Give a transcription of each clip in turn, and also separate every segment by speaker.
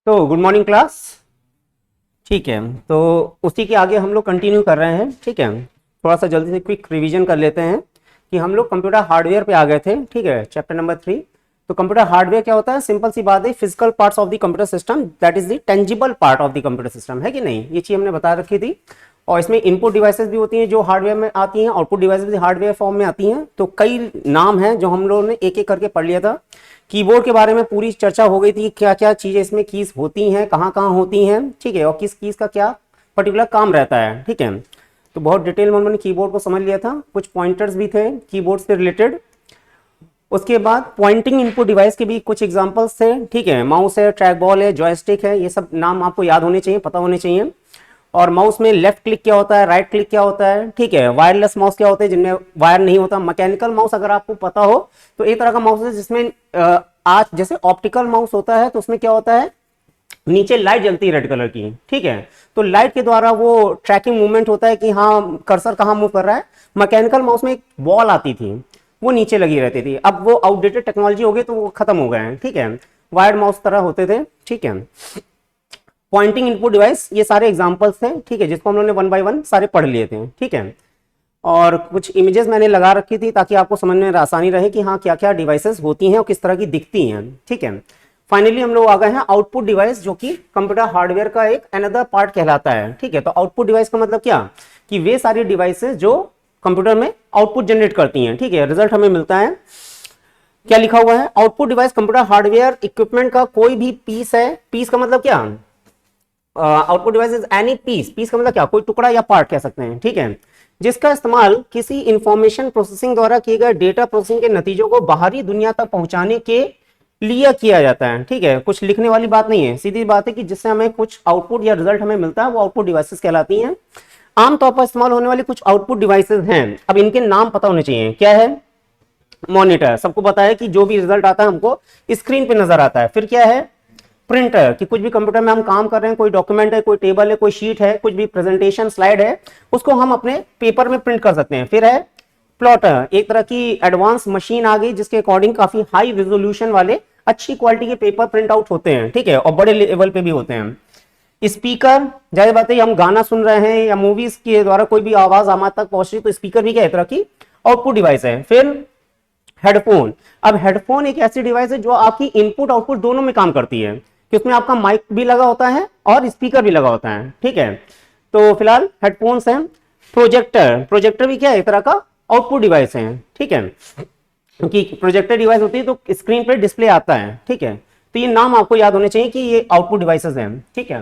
Speaker 1: तो good morning class. ठीक है, तो उसी के आगे हम लोग कंटिन्यू कर रहे हैं। ठीक है, थोड़ा सा जल्दी से क्विक रिवीजन कर लेते हैं कि हम लोग कंप्यूटर हार्डवेयर पे आ गए थे। ठीक है, चैप्टर नंबर 3। तो कंप्यूटर हार्डवेयर क्या होता है? सिंपल सी बात है, physical parts of the computer system, that is the tangible part of the computer system, है कि नहीं? ये चीज हमने बता रखी थी। और इसमें इनपुट डिवाइसेस भी होती हैं जो हार्डवेयर में आती हैं, आउटपुट डिवाइसेस भी हार्डवेयर फॉर्म में आती हैं। तो कई नाम हैं जो हम लोगों ने एक एक करके पढ़ लिया था। कीबोर्ड के बारे में पूरी चर्चा हो गई थी, क्या क्या चीजें इसमें कीज होती हैं, कहाँ कहाँ होती हैं। ठीक है, और किस कीज का क्या पर्टिकुलर काम रहता है। ठीक है, तो बहुत डिटेल में उन्होंने कीबोर्ड को समझ लिया था। कुछ पॉइंटर्स भी थे कीबोर्ड से रिलेटेड। उसके बाद पॉइंटिंग इनपुट डिवाइस के भी कुछ एग्जांपल्स थे। ठीक है, माउस है, ट्रैक बॉल है, जॉयस्टिक है, ये सब नाम आपको याद होने चाहिए, पता होने चाहिए। और माउस में लेफ्ट क्लिक क्या होता है, राइट क्लिक क्या होता है। ठीक है, वायरलेस माउस क्या होते हैं जिनमें वायर नहीं होता। मैकेनिकल माउस अगर आपको पता हो तो एक तरह का माउस है जिसमें आज जैसे ऑप्टिकल माउस होता है तो उसमें क्या होता है, नीचे लाइट जलती है रेड कलर की। ठीक है, तो लाइट के द्वारा वो ट्रैकिंग मूवमेंट होता है कि हाँ कर्सर कहाँ मूव कर रहा है। मैकेनिकल माउस में एक बॉल आती थी, वो नीचे लगी रहती थी। अब वो आउटडेटेड टेक्नोलॉजी हो गई तो वो खत्म हो गए हैं। ठीक है, वायर्ड माउस तरह होते थे। ठीक है, पॉइंटिंग इनपुट डिवाइस, ये सारे एग्जांपल्स थे। ठीक है, जिसको हम लोगों ने वन बाय वन सारे पढ़ लिए थे। ठीक है, और कुछ इमेजेस मैंने लगा रखी थी ताकि आपको समझने में आसानी रहे कि हाँ क्या क्या डिवाइसेस होती हैं और किस तरह की दिखती हैं। ठीक है, फाइनली हम लोग आ गए हैं आउटपुट डिवाइस, जो कि कंप्यूटर हार्डवेयर का एक अनदर पार्ट कहलाता है। ठीक है, तो आउटपुट डिवाइस का मतलब क्या कि वे सारी डिवाइसेस जो कंप्यूटर में आउटपुट जनरेट करती हैं। ठीक है, रिजल्ट हमें मिलता है। क्या लिखा हुआ है? Output device computer hardware equipment का कोई भी पीस है। पीस का मतलब क्या? Output device is any piece. Piece का मतलब क्या? कोई टुकड़ा या पार्ट कह सकते हैं। ठीक है, जिसका इस्तेमाल किसी इंफॉर्मेशन प्रोसेसिंग द्वारा किए गए डेटा प्रोसेसिंग के नतीजों को बाहरी दुनिया तक पहुंचाने के लिए किया जाता है। ठीक है, कुछ लिखने वाली बात नहीं है, सीधी बात है कि जिससे हमें कुछ आउटपुट या रिजल्ट हमें मिलता है वो आउटपुट डिवाइसेस कहलाती हैं। आमतौर पर इस्तेमाल होने वाली कुछ आउटपुट डिवाइसेस हैं, अब इनके नाम पता होने चाहिए। क्या है? मॉनिटर, सबको पता है कि जो भी रिजल्ट आता है हमको स्क्रीन पे नजर आता है। फिर क्या है? प्रिंटर, कि कुछ भी कंप्यूटर में हम काम कर रहे हैं, कोई डॉक्यूमेंट है, कोई टेबल है, कोई शीट है, कुछ भी प्रेजेंटेशन स्लाइड है, उसको हम अपने पेपर में प्रिंट कर सकते हैं। फिर है प्लॉटर, एक तरह की एडवांस मशीन आ गई जिसके अकॉर्डिंग काफी हाई रेजोल्यूशन वाले अच्छी क्वालिटी के पेपर प्रिंट आउट होते हैं। ठीक है, और बड़े लेवल पे भी होते हैं। स्पीकर, जाहिर बात है हम गाना सुन रहे हैं या मूवीज के द्वारा कोई भी आवाज हमारे तक पहुंच रही, तो स्पीकर भी क्या एक तरह की आउटपुट डिवाइस है। फिर हेडफोन, अब हेडफोन एक ऐसी डिवाइस है जो आपकी इनपुट आउटपुट दोनों में काम करती है, कि उसमें आपका माइक भी लगा होता है और स्पीकर भी लगा होता है। ठीक है, तो फिलहाल हेडफोन्स हैं। प्रोजेक्टर, प्रोजेक्टर भी क्या है? एक तरह का आउटपुट डिवाइस है। ठीक है, क्योंकि प्रोजेक्टर डिवाइस होती है तो स्क्रीन पर डिस्प्ले आता है। ठीक है, तो ये नाम आपको याद होने चाहिए कि ये आउटपुट डिवाइसेस हैं। ठीक है,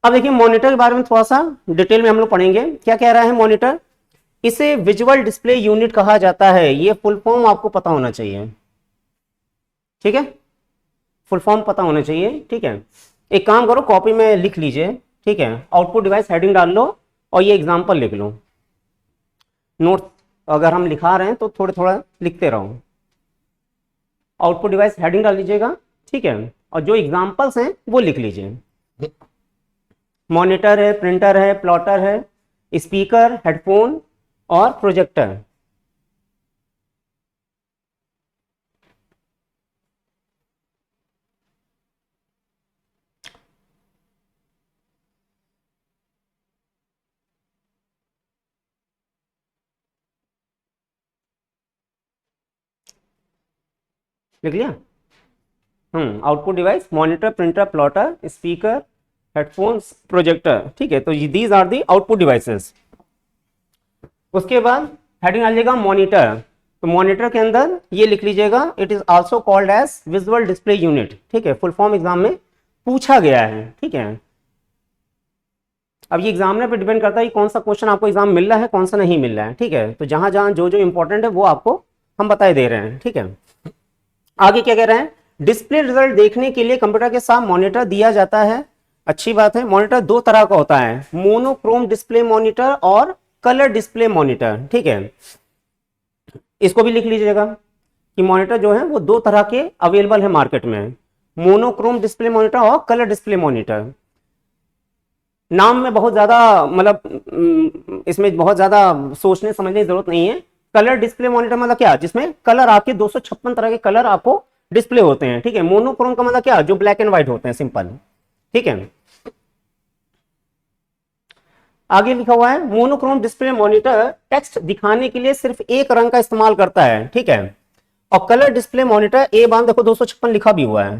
Speaker 1: अब देखिए मॉनिटर के बारे में थोड़ा सा डिटेल में हम लोग पढ़ेंगे। क्या कह रहा है मॉनिटर? इसे विजुअल डिस्प्ले यूनिट कहा जाता है। ये फुल फॉर्म आपको पता होना चाहिए। ठीक है, फुल फॉर्म पता होना चाहिए। ठीक है, एक काम करो कॉपी में लिख लीजिए। ठीक है, आउटपुट डिवाइस हेडिंग डाल लो और ये एग्जांपल लिख लो। नोट अगर हम लिखा रहे हैं तो थोड़ा थोड़ा लिखते रहो। आउटपुट डिवाइस हेडिंग डाल लीजिएगा। ठीक है, और जो एग्जांपल्स हैं वो लिख लीजिए। मॉनिटर है, प्रिंटर है, प्लॉटर है, स्पीकर, हेडफोन और प्रोजेक्टर। लिख लिया? Output device monitor, printer, plotter, speaker, headphones, projector. ठीक है, तो these are the output devices. उसके बाद हेडिंग आ जाएगा मॉनिटर। तो मॉनिटर के अंदर ये लिख लीजिएगा, it is also called as visual display unit. ठीक है, फुल फॉर्म एग्जाम में पूछा गया है। ठीक है, अब ये एग्जामिनर पे डिपेंड करता है कि कौन सा क्वेश्चन आपको एग्जाम मिल रहा है, कौन सा नहीं मिल रहा है। ठीक है, तो जहां जहां जो जो इंपॉर्टेंट है वो आपको हम बताए दे रहे हैं। ठीक है, आगे क्या कह रहे हैं? डिस्प्ले रिजल्ट देखने के लिए कंप्यूटर के साथ मॉनिटर दिया जाता है। अच्छी बात है। मॉनिटर दो तरह का होता है, मोनोक्रोम डिस्प्ले मॉनिटर और कलर डिस्प्ले मॉनिटर। ठीक है, इसको भी लिख लीजिएगा कि मॉनिटर जो है वो दो तरह के अवेलेबल है मार्केट में, मोनोक्रोम डिस्प्ले मॉनिटर और कलर डिस्प्ले मॉनिटर। नाम में बहुत ज्यादा मतलब इसमें बहुत ज्यादा सोचने समझने की जरूरत नहीं है। कलर डिस्प्ले मॉनिटर मतलब क्या? जिसमें कलर आपके 256 तरह के कलर आपको डिस्प्ले होते हैं, ठीक है। मोनोक्रोम का मतलब क्या, जो ब्लैक एंड व्हाइट होते हैं, सिंपल, ठीक है। आगे लिखा हुआ है मोनोक्रोम डिस्प्ले मॉनिटर टेक्स्ट दिखाने के लिए सिर्फ एक रंग का इस्तेमाल करता है, ठीक है। और कलर डिस्प्ले मॉनिटर ए बान देखो 256 लिखा भी हुआ है,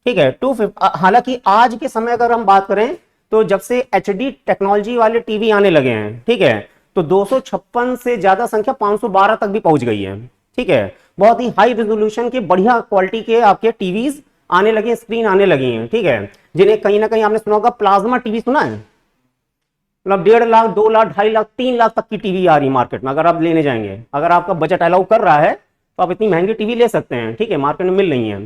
Speaker 1: ठीक है। 250, हालांकि आज के समय अगर हम बात करें तो जब से एचडी टेक्नोलॉजी वाले टीवी आने लगे हैं, ठीक है, तो 256 से ज्यादा संख्या 512 तक भी पहुंच गई है, ठीक है। बहुत ही हाई रेजोल्यूशन के बढ़िया क्वालिटी के आपके टीवीज आने लगे, स्क्रीन आने लगी हैं, ठीक है, जिन्हें कहीं ना कहीं आपने सुना होगा प्लाज्मा टीवी, सुना है, मतलब 1.5 लाख 2 लाख 2.5 लाख 3 लाख तक की टीवी आ रही मार्केट में। अगर आप लेने जाएंगे, अगर आपका बजट अलाउ कर रहा है तो आप इतनी महंगी टीवी ले सकते हैं, ठीक है, मार्केट में मिल रही है।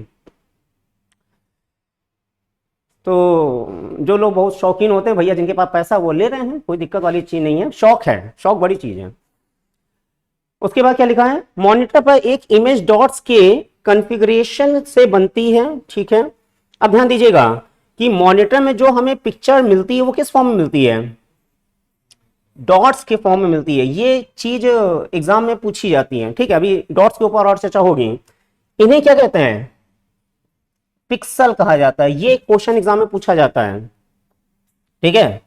Speaker 1: तो जो लोग बहुत शौकीन होते हैं भैया, जिनके पास पैसा, वो ले रहे हैं, कोई दिक्कत वाली चीज नहीं है, शौक है, शौक बड़ी चीज है। उसके बाद क्या लिखा है, मॉनिटर पर एक इमेज डॉट्स के कॉन्फ़िगरेशन से बनती है, ठीक है। अब ध्यान दीजिएगा कि मॉनिटर में जो हमें पिक्चर मिलती है वो किस फॉर्म में मिलती है, डॉट्स के फॉर्म में मिलती है। ये चीज एग्जाम में पूछी जाती है, ठीक है। अभी डॉट्स के ऊपर और चर्चा होगी। इन्हें क्या कहते हैं, पिक्सल कहा जाता है। ये क्वेश्चन एग्जाम में पूछा जाता है, ठीक है,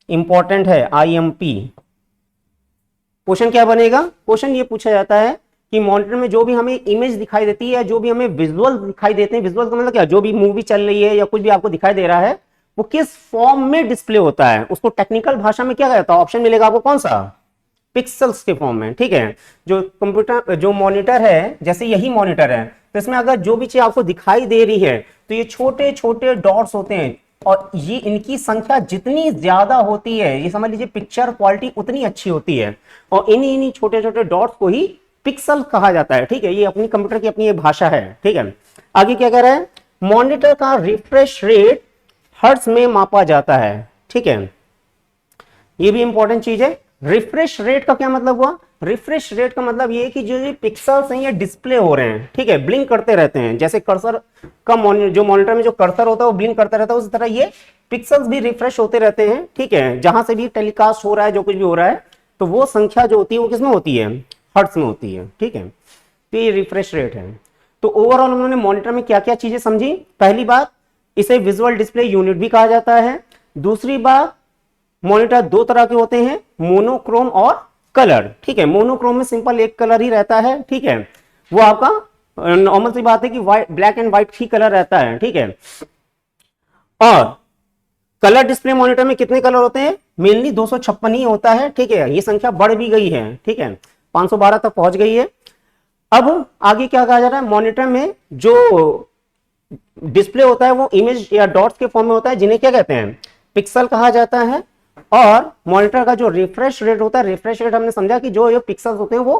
Speaker 1: इंपॉर्टेंट है, आईएमपी। क्वेश्चन क्या बनेगा, क्वेश्चन ये पूछा जाता है कि मॉनिटर में जो भी हमें इमेज दिखाई देती है, जो भी हमें विजुअल दिखाई देते हैं, विजुअल का मतलब क्या, जो भी मूवी चल रही है या कुछ भी आपको दिखाई दे रहा है, वो किस फॉर्म में डिस्प्ले होता है, उसको टेक्निकल भाषा में क्या कहता है, ऑप्शन मिलेगा आपको कौन सा, पिक्सल्स के फॉर्म में, ठीक है। जो कंप्यूटर, जो मॉनिटर है, जैसे यही मॉनिटर है, तो इसमें अगर जो भी चीज आपको दिखाई दे रही है तो ये छोटे छोटे डॉट्स होते हैं, और ये इनकी संख्या जितनी ज्यादा होती है, ये समझ लीजिए पिक्चर क्वालिटी उतनी अच्छी होती है, और इन्हीं छोटे छोटे डॉट्स को ही पिक्सल कहा जाता है, ठीक है। ये अपनी कंप्यूटर की अपनी ये भाषा है, ठीक है। आगे क्या कह रहा है, मॉनिटर का रिफ्रेश रेट हर्ट्ज में मापा जाता है, ठीक है। ये भी इंपॉर्टेंट चीज है। रिफ्रेश रेट का क्या मतलब हुआ, रिफ्रेश रेट का मतलब ये कि जो ये पिक्सल्स हैं ये डिस्प्ले हो रहे हैं, ठीक है, ब्लिंक करते रहते हैं। जैसे कर्सर का जो मॉनिटर में जो कर्सर होता है वो ब्लिंक करता रहता है, उसी तरह ये पिक्सल्स भी रिफ्रेश होते रहते हैं, ठीक है। जहां से भी टेलीकास्ट हो रहा है, जो कुछ भी हो रहा है, तो वो संख्या जो होती है वो किसमें होती है, हर्ट्ज में होती है, ठीक है। तो ये रिफ्रेश रेट है। तो ओवरऑल उन्होंने मॉनिटर में क्या क्या चीजें समझी, पहली बात, इसे विजुअल डिस्प्ले यूनिट भी कहा जाता है। दूसरी बात, मॉनिटर दो तरह के होते हैं, मोनोक्रोम और कलर, ठीक है। मोनोक्रोम में सिंपल एक कलर ही रहता है, ठीक है, वो आपका नॉर्मल सी बात है कि black and white he colour रहता है, ठीक है। और कलर डिस्प्ले मॉनिटर में कितने कलर होते हैं, मेनली 256 ही होता है, ठीक है। ये संख्या बढ़ भी गई है, ठीक है, 512 तक पहुंच गई है। अब आगे क्या कहा जा रहा है, मॉनिटर में जो डिस्प्ले होता है वो इमेज या डॉट्स के फॉर्म में होता है, जिन्हें क्या कहते हैं, पिक्सल कहा जाता है। और मॉनिटर का जो रिफ्रेश रेट होता है, रिफ्रेश रेट हमने समझा कि जो ये पिक्सल्स होते हैं वो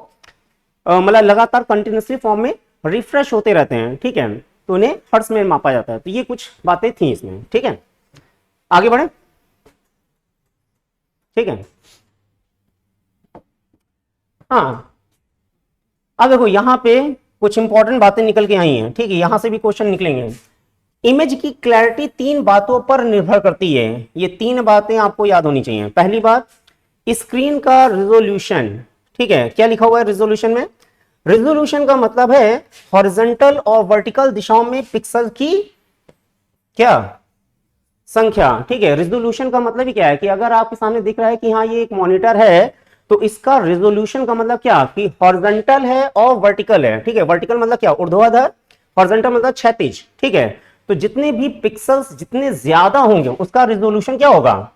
Speaker 1: मतलब लगातार कंटिन्यूसली फॉर्म में रिफ्रेश होते रहते हैं, ठीक है, तो उन्हें हर्ट्ज में मापा जाता है। तो ये कुछ बातें थी इसमें, ठीक है। आगे बढ़े, ठीक है। हाँ, अब देखो यहां पे कुछ इंपॉर्टेंट बातें निकल के आई हैं, ठीक है, यहां से भी क्वेश्चन निकलेंगे। इमेज की क्लैरिटी 3 बातों पर निर्भर करती है। ये 3 बातें आपको याद होनी चाहिए। पहली बात, स्क्रीन का रिजोल्यूशन, ठीक है। क्या लिखा हुआ है रिजोल्यूशन में, रिजोल्यूशन का मतलब है हॉरिजॉन्टल और वर्टिकल दिशाओं में पिक्सल की क्या संख्या, ठीक है। रिजोल्यूशन का मतलब ही क्या है कि अगर आपके सामने दिख रहा है कि हाँ ये एक मॉनिटर है, तो इसका रिजोल्यूशन का मतलब क्या कि हॉरिजॉन्टल है और वर्टिकल है, ठीक है। वर्टिकल मतलब क्या, ऊर्ध्वाधर, हॉरिजॉन्टल मतलब क्षैतिज, ठीक है। तो जितने भी पिक्सल्स जितने ज्यादा होंगे उसका रिजोल्यूशन क्या होगा,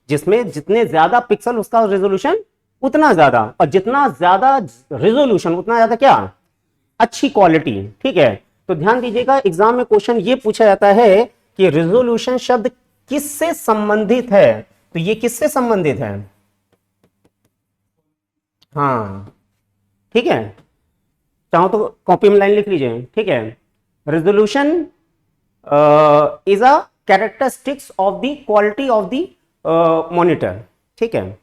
Speaker 1: जिसमें जितने ज्यादा पिक्सल उसका रिजोल्यूशन उतना ज्यादा, और जितना ज्यादा रिजोल्यूशन उतना ज्यादा क्या, अच्छी क्वालिटी, ठीक है। तो ध्यान दीजिएगा, एग्जाम में क्वेश्चन ये पूछा जाता है कि रिजोल्यूशन शब्द किससे संबंधित है, तो ये किससे संबंधित है, हाँ, ठीक है। चाहो तो कॉपी में लाइन लिख लीजिए, ठीक है। Resolution is a characteristics of the quality of the monitor, ठीक है।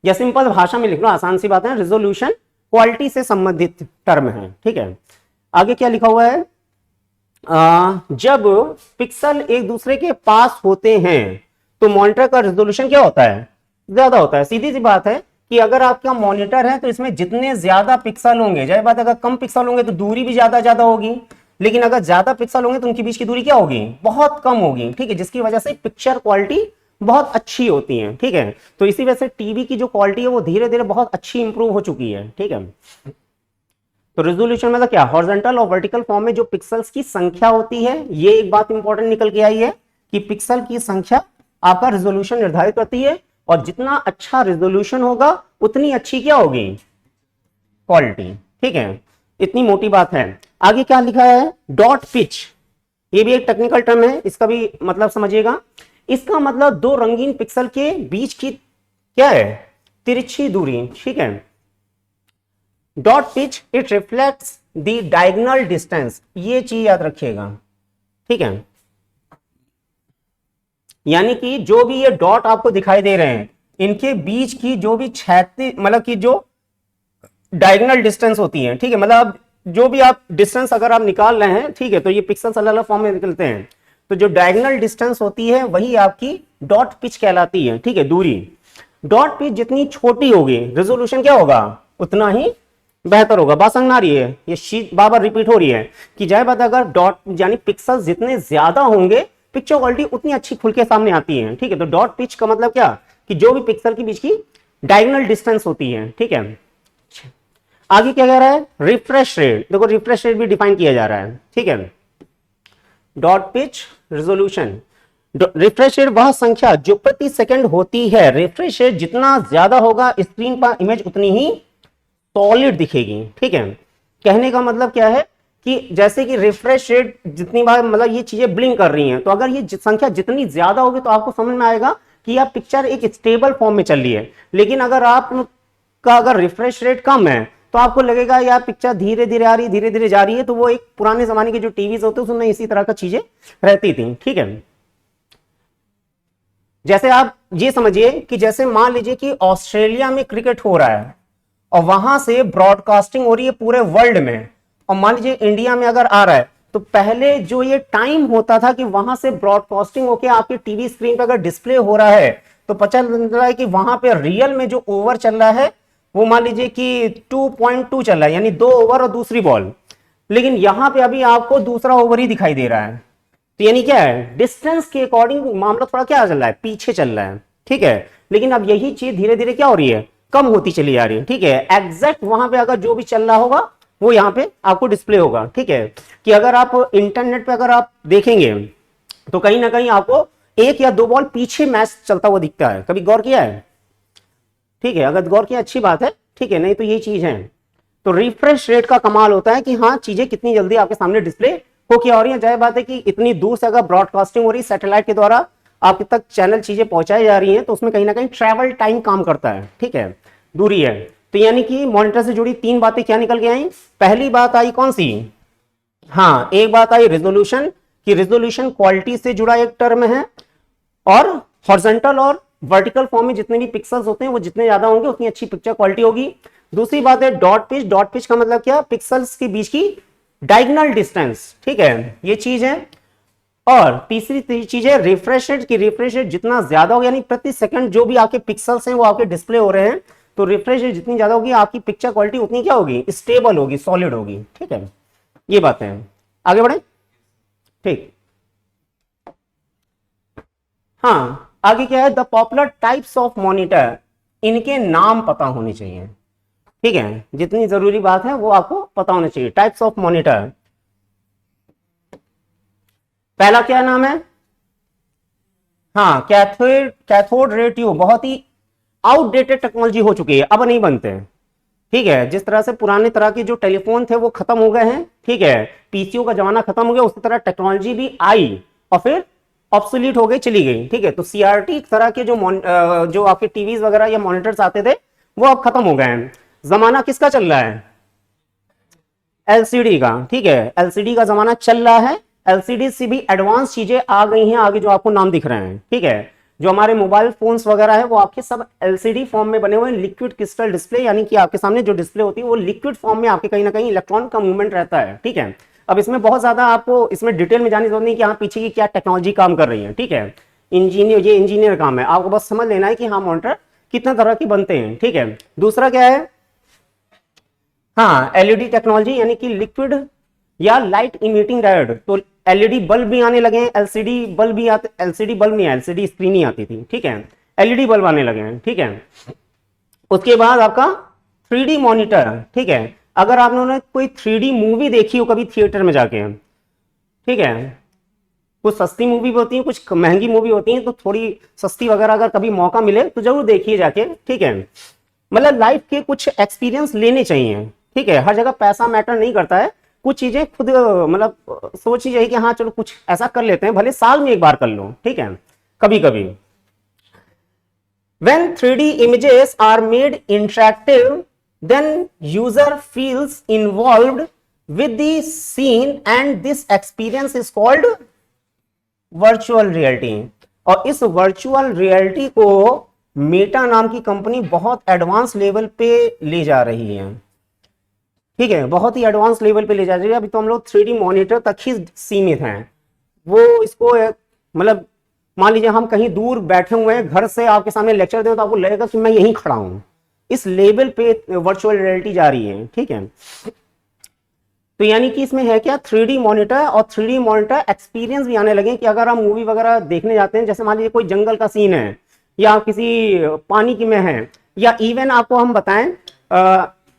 Speaker 1: या सिंपल भाषा में लिख लो, आसान सी बात है, रिजोल्यूशन क्वालिटी से संबंधित टर्म है, ठीक है। आगे क्या लिखा हुआ है, जब पिक्सल एक दूसरे के पास होते हैं तो मॉनिटर का रिजोल्यूशन क्या होता है, ज्यादा होता है। सीधी सी बात है कि अगर आपका मॉनिटर है तो इसमें जितने ज्यादा पिक्सल होंगे, जाहिर बात है अगर कम पिक्सल होंगे तो दूरी भी ज्यादा ज्यादा होगी, लेकिन अगर ज्यादा पिक्सल होंगे तो उनके बीच की दूरी क्या होगी, बहुत कम होगी, ठीक है, जिसकी वजह से पिक्चर क्वालिटी बहुत अच्छी होती है, ठीक है। तो इसी वजह से टीवी की जो क्वालिटी है वो धीरे धीरे बहुत अच्छी इंप्रूव हो चुकी है, ठीक है। तो रेजोल्यूशन मतलब क्या, हॉरिजॉन्टल और वर्टिकल फॉर्म में जो पिक्सल्स की संख्या होती है, ये एक बात इंपॉर्टेंट निकल के आई है कि पिक्सल की संख्या आपका रेजोल्यूशन निर्धारित करती है, और जितना अच्छा रेजोल्यूशन होगा उतनी अच्छी क्या होगी, क्वालिटी, ठीक है। इतनी मोटी बात है। आगे क्या लिखा है, डॉट पिच, ये भी एक टेक्निकल टर्म है, इसका भी मतलब समझिएगा। इसका मतलब दो रंगीन पिक्सल के बीच की क्या है, तिरछी दूरी, ठीक है। Dot pitch it reflects the diagonal distance, ये चीज याद रखिएगा, ठीक है। यानी कि जो भी ये डॉट आपको दिखाई दे रहे हैं, इनके बीच की जो भी क्षैतिज मतलब कि जो डायगोनल डिस्टेंस होती है, ठीक है, मतलब जो भी आप डिस्टेंस अगर आप निकाल रहे हैं, ठीक है, तो ये पिक्सल्स अलग अलग फॉर्म में निकलते हैं, तो जो डायगोनल डिस्टेंस होती है वही आपकी डॉट पिच कहलाती है, ठीक है, दूरी। डॉट पिच जितनी छोटी होगी रेजोल्यूशन क्या होगा, उतना ही बेहतर होगा। बात समझ आ रही है, ये शीट बार बार रिपीट हो रही है कि जाए बात अगर डॉट यानी पिक्सल जितने ज्यादा होंगे पिक्चर क्वालिटी उतनी अच्छी खुल के सामने आती है, ठीक है। तो डॉट पिच का मतलब क्या, कि जो भी पिक्सल के बीच की डायगोनल डिस्टेंस होती है, ठीक है। आगे क्या कह रहा है, रिफ्रेश रेट, देखो रिफ्रेश रेट भी डिफाइन किया जा रहा है, ठीक है। Dot pitch resolution, refresh rate वह संख्या जो प्रति सेकंड होती है, रिफ्रेश रेट जितना ज्यादा होगा स्क्रीन पर इमेज उतनी ही सॉलिड दिखेगी, ठीक है। कहने का मतलब क्या है कि जैसे कि रिफ्रेश रेट जितनी बार मतलब ये चीजें ब्लिंक कर रही हैं, तो अगर ये संख्या जितनी ज्यादा होगी तो आपको समझ में आएगा कि यह पिक्चर एक स्टेबल फॉर्म में चल रही है। लेकिन अगर आपका अगर रिफ्रेश रेट कम है तो आपको लगेगा यार पिक्चर धीरे धीरे आ रही है, धीरे धीरे जा रही है। तो वो एक पुराने जमाने के जो टीवीज होते हैं उसमें इसी तरह का चीजें रहती थी, ठीक है। जैसे आप ये समझिए कि जैसे मान लीजिए कि ऑस्ट्रेलिया में क्रिकेट हो रहा है और वहां से ब्रॉडकास्टिंग हो रही है पूरे वर्ल्ड में, और मान लीजिए इंडिया में अगर आ रहा है, तो पहले जो ये टाइम होता था कि वहां से ब्रॉडकास्टिंग होकर आपकी टीवी स्क्रीन पर अगर डिस्प्ले हो रहा है तो पता चल रहा है कि वहां पे रियल में जो ओवर चल रहा है वो मान लीजिए कि 2.2 चल रहा है, यानी 2 ओवर और दूसरी बॉल। लेकिन यहां पे अभी आपको दूसरा ओवर ही दिखाई दे रहा है, तो यानी क्या है, डिस्टेंस के अकॉर्डिंग मामला थोड़ा क्या चल रहा है, पीछे चल रहा है, ठीक है। लेकिन अब यही चीज धीरे धीरे क्या हो रही है, कम होती चली जा रही है, ठीक है। एग्जैक्ट वहां पे अगर जो भी चल रहा होगा वो यहाँ पे आपको डिस्प्ले होगा, ठीक है। कि अगर आप इंटरनेट पे अगर आप देखेंगे तो कहीं ना कहीं आपको 1 या 2 बॉल पीछे मैच चलता हुआ दिखता है, कभी गौर किया है, ठीक है। अगर गौर किया अच्छी बात है, ठीक है, नहीं तो ये चीज है। तो रिफ्रेश रेट का कमाल होता है कि हाँ चीजें कितनी जल्दी आपके सामने डिस्प्ले होके आ रही है। जाहिर बात है कि इतनी दूर से अगर ब्रॉडकास्टिंग हो रही है सैटेलाइट के द्वारा आपके तक चैनल चीजें पहुंचाई जा रही हैं, तो उसमें कहीं ना कहीं ट्रैवल टाइम काम करता है, ठीक है, दूरी है। तो यानी कि मॉनिटर से जुड़ी 3 बातें क्या निकल के आई, पहली बात आई कौन सी, हाँ एक बात आई रेजोल्यूशन, कि रेजोल्यूशन क्वालिटी से जुड़ा एक टर्म है, और हॉरिजॉन्टल और वर्टिकल फॉर्म में जितने भी पिक्सल्स होते हैं वो जितने ज्यादा होंगे उतनी अच्छी पिक्चर क्वालिटी होगी। दूसरी बात है डॉट पिच, डॉट पिच का मतलब क्या, पिक्सल्स के बीच की डायगोनल डिस्टेंस, ठीक है, ये चीज है। और तीसरी चीज है रिफ्रेश रेट, की रिफ्रेश रेट जितना ज्यादा हो यानी प्रति सेकंड जो भी आपके पिक्सल्स हैं वो आपके डिस्प्ले हो रहे हैं, तो रिफ्रेश रेट जितनी ज्यादा होगी आपकी पिक्चर क्वालिटी उतनी क्या होगी, स्टेबल होगी, सॉलिड होगी, ठीक है। ये बातें हैं, आगे बढ़े, ठीक। हाँ आगे क्या है, the popular types of monitor, इनके नाम पता होने चाहिए, ठीक है, जितनी जरूरी बात है वो आपको पता होना चाहिए। टाइप्स ऑफ मॉनिटर, पहला क्या नाम है, हाँ कैथोड रे ट्यूब, बहुत ही आउटडेटेड टेक्नोलॉजी हो चुकी है, अब नहीं बनते हैं, ठीक है। जिस तरह से पुराने तरह के जो टेलीफोन थे वो खत्म हो गए हैं, ठीक है, पीसीओ का जमाना खत्म हो गया, उसी तरह टेक्नोलॉजी भी आई और फिर ऑब्सोलीट हो गई, चली गई, ठीक है। तो सीआरटी तरह के जो आपके टीवीज वगैरह या मॉनिटर्स आते थे वो अब खत्म हो गए हैं। जमाना किसका चल रहा है, एलसीडी का, ठीक है, एलसीडी का जमाना चल रहा है। एलसीडी से भी एडवांस चीजें आ गई हैं आगे, जो आपको नाम दिख रहे हैं, ठीक है। जो हमारे मोबाइल फोन्स वगैरह है वो आपके सब एलसीडी फॉर्म में बने हुए हैं, लिक्विड क्रिस्टल डिस्प्ले, यानी कि आपके सामने जो डिस्प्ले होती है वो लिक्विड फॉर्म में आपके कहीं ना कहीं इलेक्ट्रॉन का मूवमेंट रहता है, ठीक है। अब इसमें बहुत ज्यादा आपको इसमें डिटेल में जाने की जरूरत नहीं कि हाँ पीछे की क्या टेक्नोलॉजी काम कर रही है, ठीक है। इंजीनियर, ये इंजीनियर काम है, आपको बस समझ लेना है कि हाँ मॉनिटर कितना तरह के बनते हैं, ठीक है। दूसरा क्या है, हाँ एलईडी टेक्नोलॉजी, यानी कि लिक्विड या लाइट इमिटिंग डायोड। तो एलईडी बल्ब भी आने लगे हैं, एलसीडी बल्ब भी आते, एलसीडी बल्ब नहीं, एलसीडी स्क्रीन ही आती थी, ठीक है। एलईडी बल्ब आने लगे हैं, ठीक है। उसके बाद आपका 3D मॉनिटर, ठीक है। अगर आपने कोई 3D मूवी देखी हो कभी थिएटर में जाके, ठीक है, कुछ सस्ती मूवी भी होती है, कुछ महंगी मूवी होती है, तो थोड़ी सस्ती वगैरह अगर कभी मौका मिले तो जरूर देखिए जाके, ठीक है। मतलब लाइफ के कुछ एक्सपीरियंस लेने चाहिए, ठीक है। हर जगह पैसा मैटर नहीं करता है, कुछ चीजें खुद मतलब सोची जाए कि हाँ चलो कुछ ऐसा कर लेते हैं, भले साल में एक बार कर लो, ठीक है, कभी कभी। When 3D images are made interactive, then user feels involved with the scene and this experience is called virtual reality। और इस वर्चुअल रियलिटी को मेटा नाम की कंपनी बहुत एडवांस लेवल पे ले जा रही है, ठीक है, बहुत ही एडवांस लेवल पे ले जा रही है। अभी तो हम लोग 3D मॉनिटर तक ही सीमित हैं। वो इसको मतलब मान लीजिए हम कहीं दूर बैठे हुए हैं, घर से आपके सामने लेक्चर दें तो आपको लगेगा कि मैं यहीं खड़ा हूं। इस लेवल पे वर्चुअल रियलिटी जा रही है, ठीक है। तो यानी कि इसमें है क्या, 3D मॉनिटर और 3D मॉनिटर एक्सपीरियंस भी आने लगे कि अगर हम मूवी वगैरह देखने जाते हैं, जैसे मान लीजिए कोई जंगल का सीन है या किसी पानी की में है, या इवन आपको हम बताएं,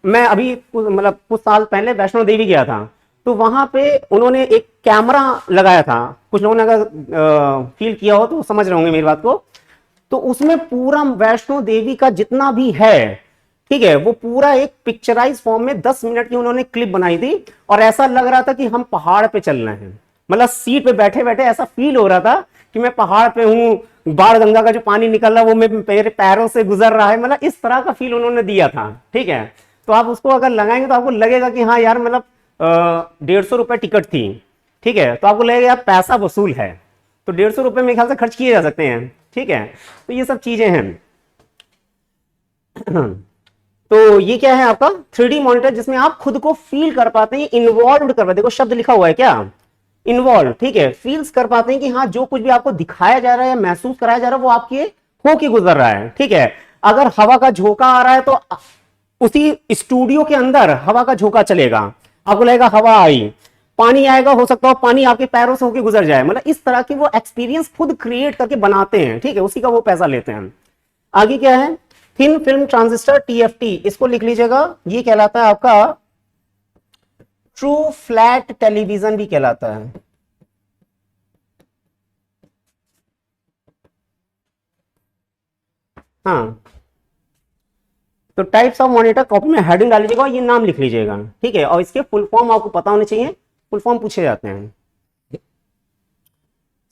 Speaker 1: मैं अभी मतलब कुछ साल पहले वैष्णो देवी गया था, तो वहां पे उन्होंने एक कैमरा लगाया था, कुछ लोगों ने अगर फील किया हो तो समझ रहे होंगे मेरी बात को। तो उसमें पूरा वैष्णो देवी का जितना भी है, ठीक है, वो पूरा एक पिक्चराइज फॉर्म में 10 मिनट की उन्होंने क्लिप बनाई थी, और ऐसा लग रहा था कि हम पहाड़ पे चल रहे हैं। मतलब सीट पे बैठे बैठे ऐसा फील हो रहा था कि मैं पहाड़ पे हूँ, बाण गंगा का जो पानी निकल रहा है वो मेरे पैरों से गुजर रहा है, मतलब इस तरह का फील उन्होंने दिया था, ठीक है। तो आप उसको अगर लगाएंगे तो आपको लगेगा कि हाँ यार, मतलब 150 रुपए टिकट थी, ठीक है, तो आपको लगेगा यार पैसा वसूल है, तो 150 रुपए मेरे ख्याल से खर्च किए जा सकते हैं, ठीक है। तो ये सब चीजें हैं। तो ये क्या है आपका 3D मॉनिटर, जिसमें आप खुद को फील कर पाते हैं, इन्वॉल्व कर पाते हैं। देखो शब्द लिखा हुआ है क्या, इन्वॉल्व, ठीक है, फील्स कर पाते हैं कि हाँ जो कुछ भी आपको दिखाया जा रहा है, महसूस कराया जा रहा है, वो आपके हो के गुजर रहा है, ठीक है। अगर हवा का झोंका आ रहा है तो उसी स्टूडियो के अंदर हवा का झोंका चलेगा, आपको लगेगा हवा आई। पानी आएगा, हो सकता हो पानी आपके पैरों से होके गुजर जाए। मतलब इस तरह की वो एक्सपीरियंस खुद क्रिएट करके बनाते हैं, ठीक है, उसी का वो पैसा लेते हैं। आगे क्या है, थिन फिल्म ट्रांजिस्टर टीएफटी, इसको लिख लीजिएगा, ये कहलाता है आपका ट्रू फ्लैट टेलीविजन भी कहलाता है। हाँ, तो टाइप्स ऑफ मॉनिटर, कॉपी में हेडिंग डाल लीजिएगा, ये नाम लिख लीजिएगा, ठीक है, और इसके फुल फॉर्म आपको पता होने चाहिए, फुल फॉर्म पूछे जाते हैं।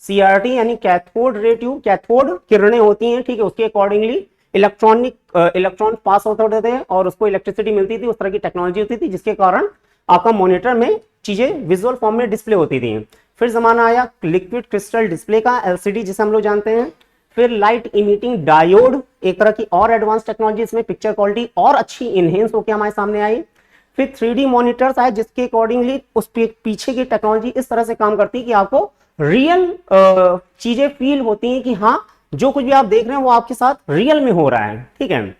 Speaker 1: सीआरटी यानी कैथोड रे ट्यूब, कैथोड किरणें होती हैं, ठीक है, उसके अकॉर्डिंगली इलेक्ट्रॉन पास होते थे और उसको इलेक्ट्रिसिटी मिलती थी, उस तरह की टेक्नोलॉजी होती थी, जिसके कारण आपका मॉनिटर में चीजें विजुअल फॉर्म में डिस्प्ले होती थी। फिर जमाना आया लिक्विड क्रिस्टल डिस्प्ले का, एलसीडी जिसे हम लोग जानते हैं। फिर लाइट इमिटिंग डायोड, एक तरह की और एडवांस टेक्नोलॉजी, इसमें पिक्चर क्वालिटी और अच्छी इनहेंस होकर हमारे सामने आई। फिर 3D मॉनिटर्स आए, जिसके अकॉर्डिंगली उस पीछे की टेक्नोलॉजी इस तरह से काम करती है कि आपको रियल चीजें फील होती हैं कि हाँ जो कुछ भी आप देख रहे हैं वो आपके साथ रियल में हो रहा है, ठीक है।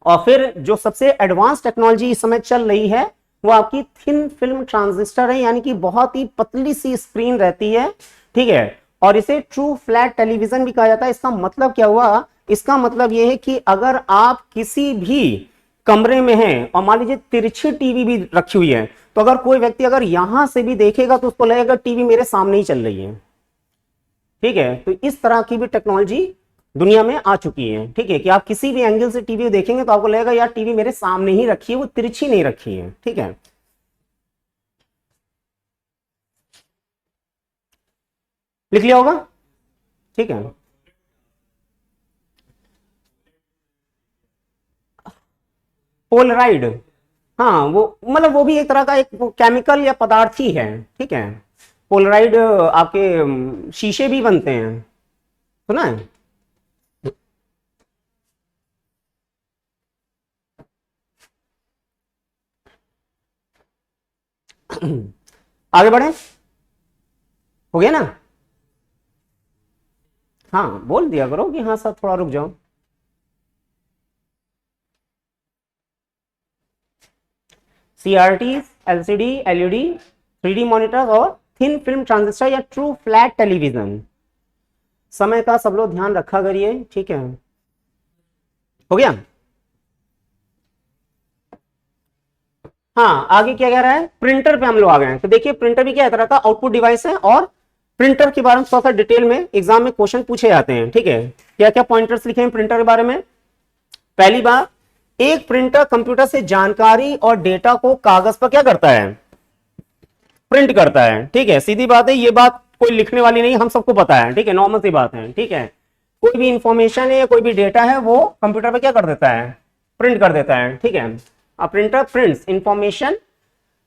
Speaker 1: और फिर जो सबसे एडवांस टेक्नोलॉजी इस समय चल रही है वो आपकी थिन फिल्म ट्रांजिस्टर है, यानी कि बहुत ही पतली सी स्क्रीन रहती है, ठीक है, और इसे ट्रू फ्लैट टेलीविजन भी कहा जाता है। इसका मतलब क्या हुआ, इसका मतलब यह है कि अगर आप किसी भी कमरे में हैं और मान लीजिए तिरछी टीवी भी रखी हुई है, तो अगर कोई व्यक्ति अगर यहां से भी देखेगा तो उसको लगेगा टीवी मेरे सामने ही चल रही है, ठीक है। तो इस तरह की भी टेक्नोलॉजी दुनिया में आ चुकी है, ठीक है, कि आप किसी भी एंगल से टीवी देखेंगे तो आपको लगेगा यार टीवी मेरे सामने ही रखी है, वो तिरछी नहीं रखी है, ठीक है। लिख लिया होगा, ठीक है। पोलराइड, हाँ वो मतलब वो भी एक तरह का एक केमिकल या पदार्थ ही है, ठीक है। पोलराइड आपके शीशे भी बनते हैं, सुना है। आगे बढ़े, हो गया ना। हाँ बोल दिया करो कि हाँ सर थोड़ा रुक जाओ। CRT, LCD, LED, 3D monitor और थिन फिल्म ट्रांजिस्टर या ट्रू फ्लैट टेलीविजन। समय का सब लोग ध्यान रखा करिए, ठीक है। हो गया। हाँ, आगे क्या कह रहा है, प्रिंटर पे हम लोग आ गए हैं। तो देखिए प्रिंटर भी क्या तरह का आउटपुट डिवाइस है, और प्रिंटर के बारे में थोड़ा सा डिटेल में एग्जाम में क्वेश्चन पूछे जाते हैं, ठीक है। क्या क्या पॉइंटर्स लिखे हैं प्रिंटर के बारे में। पहली बात, एक प्रिंटर कंप्यूटर से जानकारी और डेटा को कागज पर क्या करता है, प्रिंट करता है, ठीक है। सीधी बात है, ये बात कोई लिखने वाली नहीं, हम सबको पता है, ठीक है, नॉर्मल सी बात है, ठीक है। कोई भी इंफॉर्मेशन है, कोई भी डेटा है, वो कंप्यूटर पे क्या कर देता है, प्रिंट कर देता है, ठीक है। A printer prints information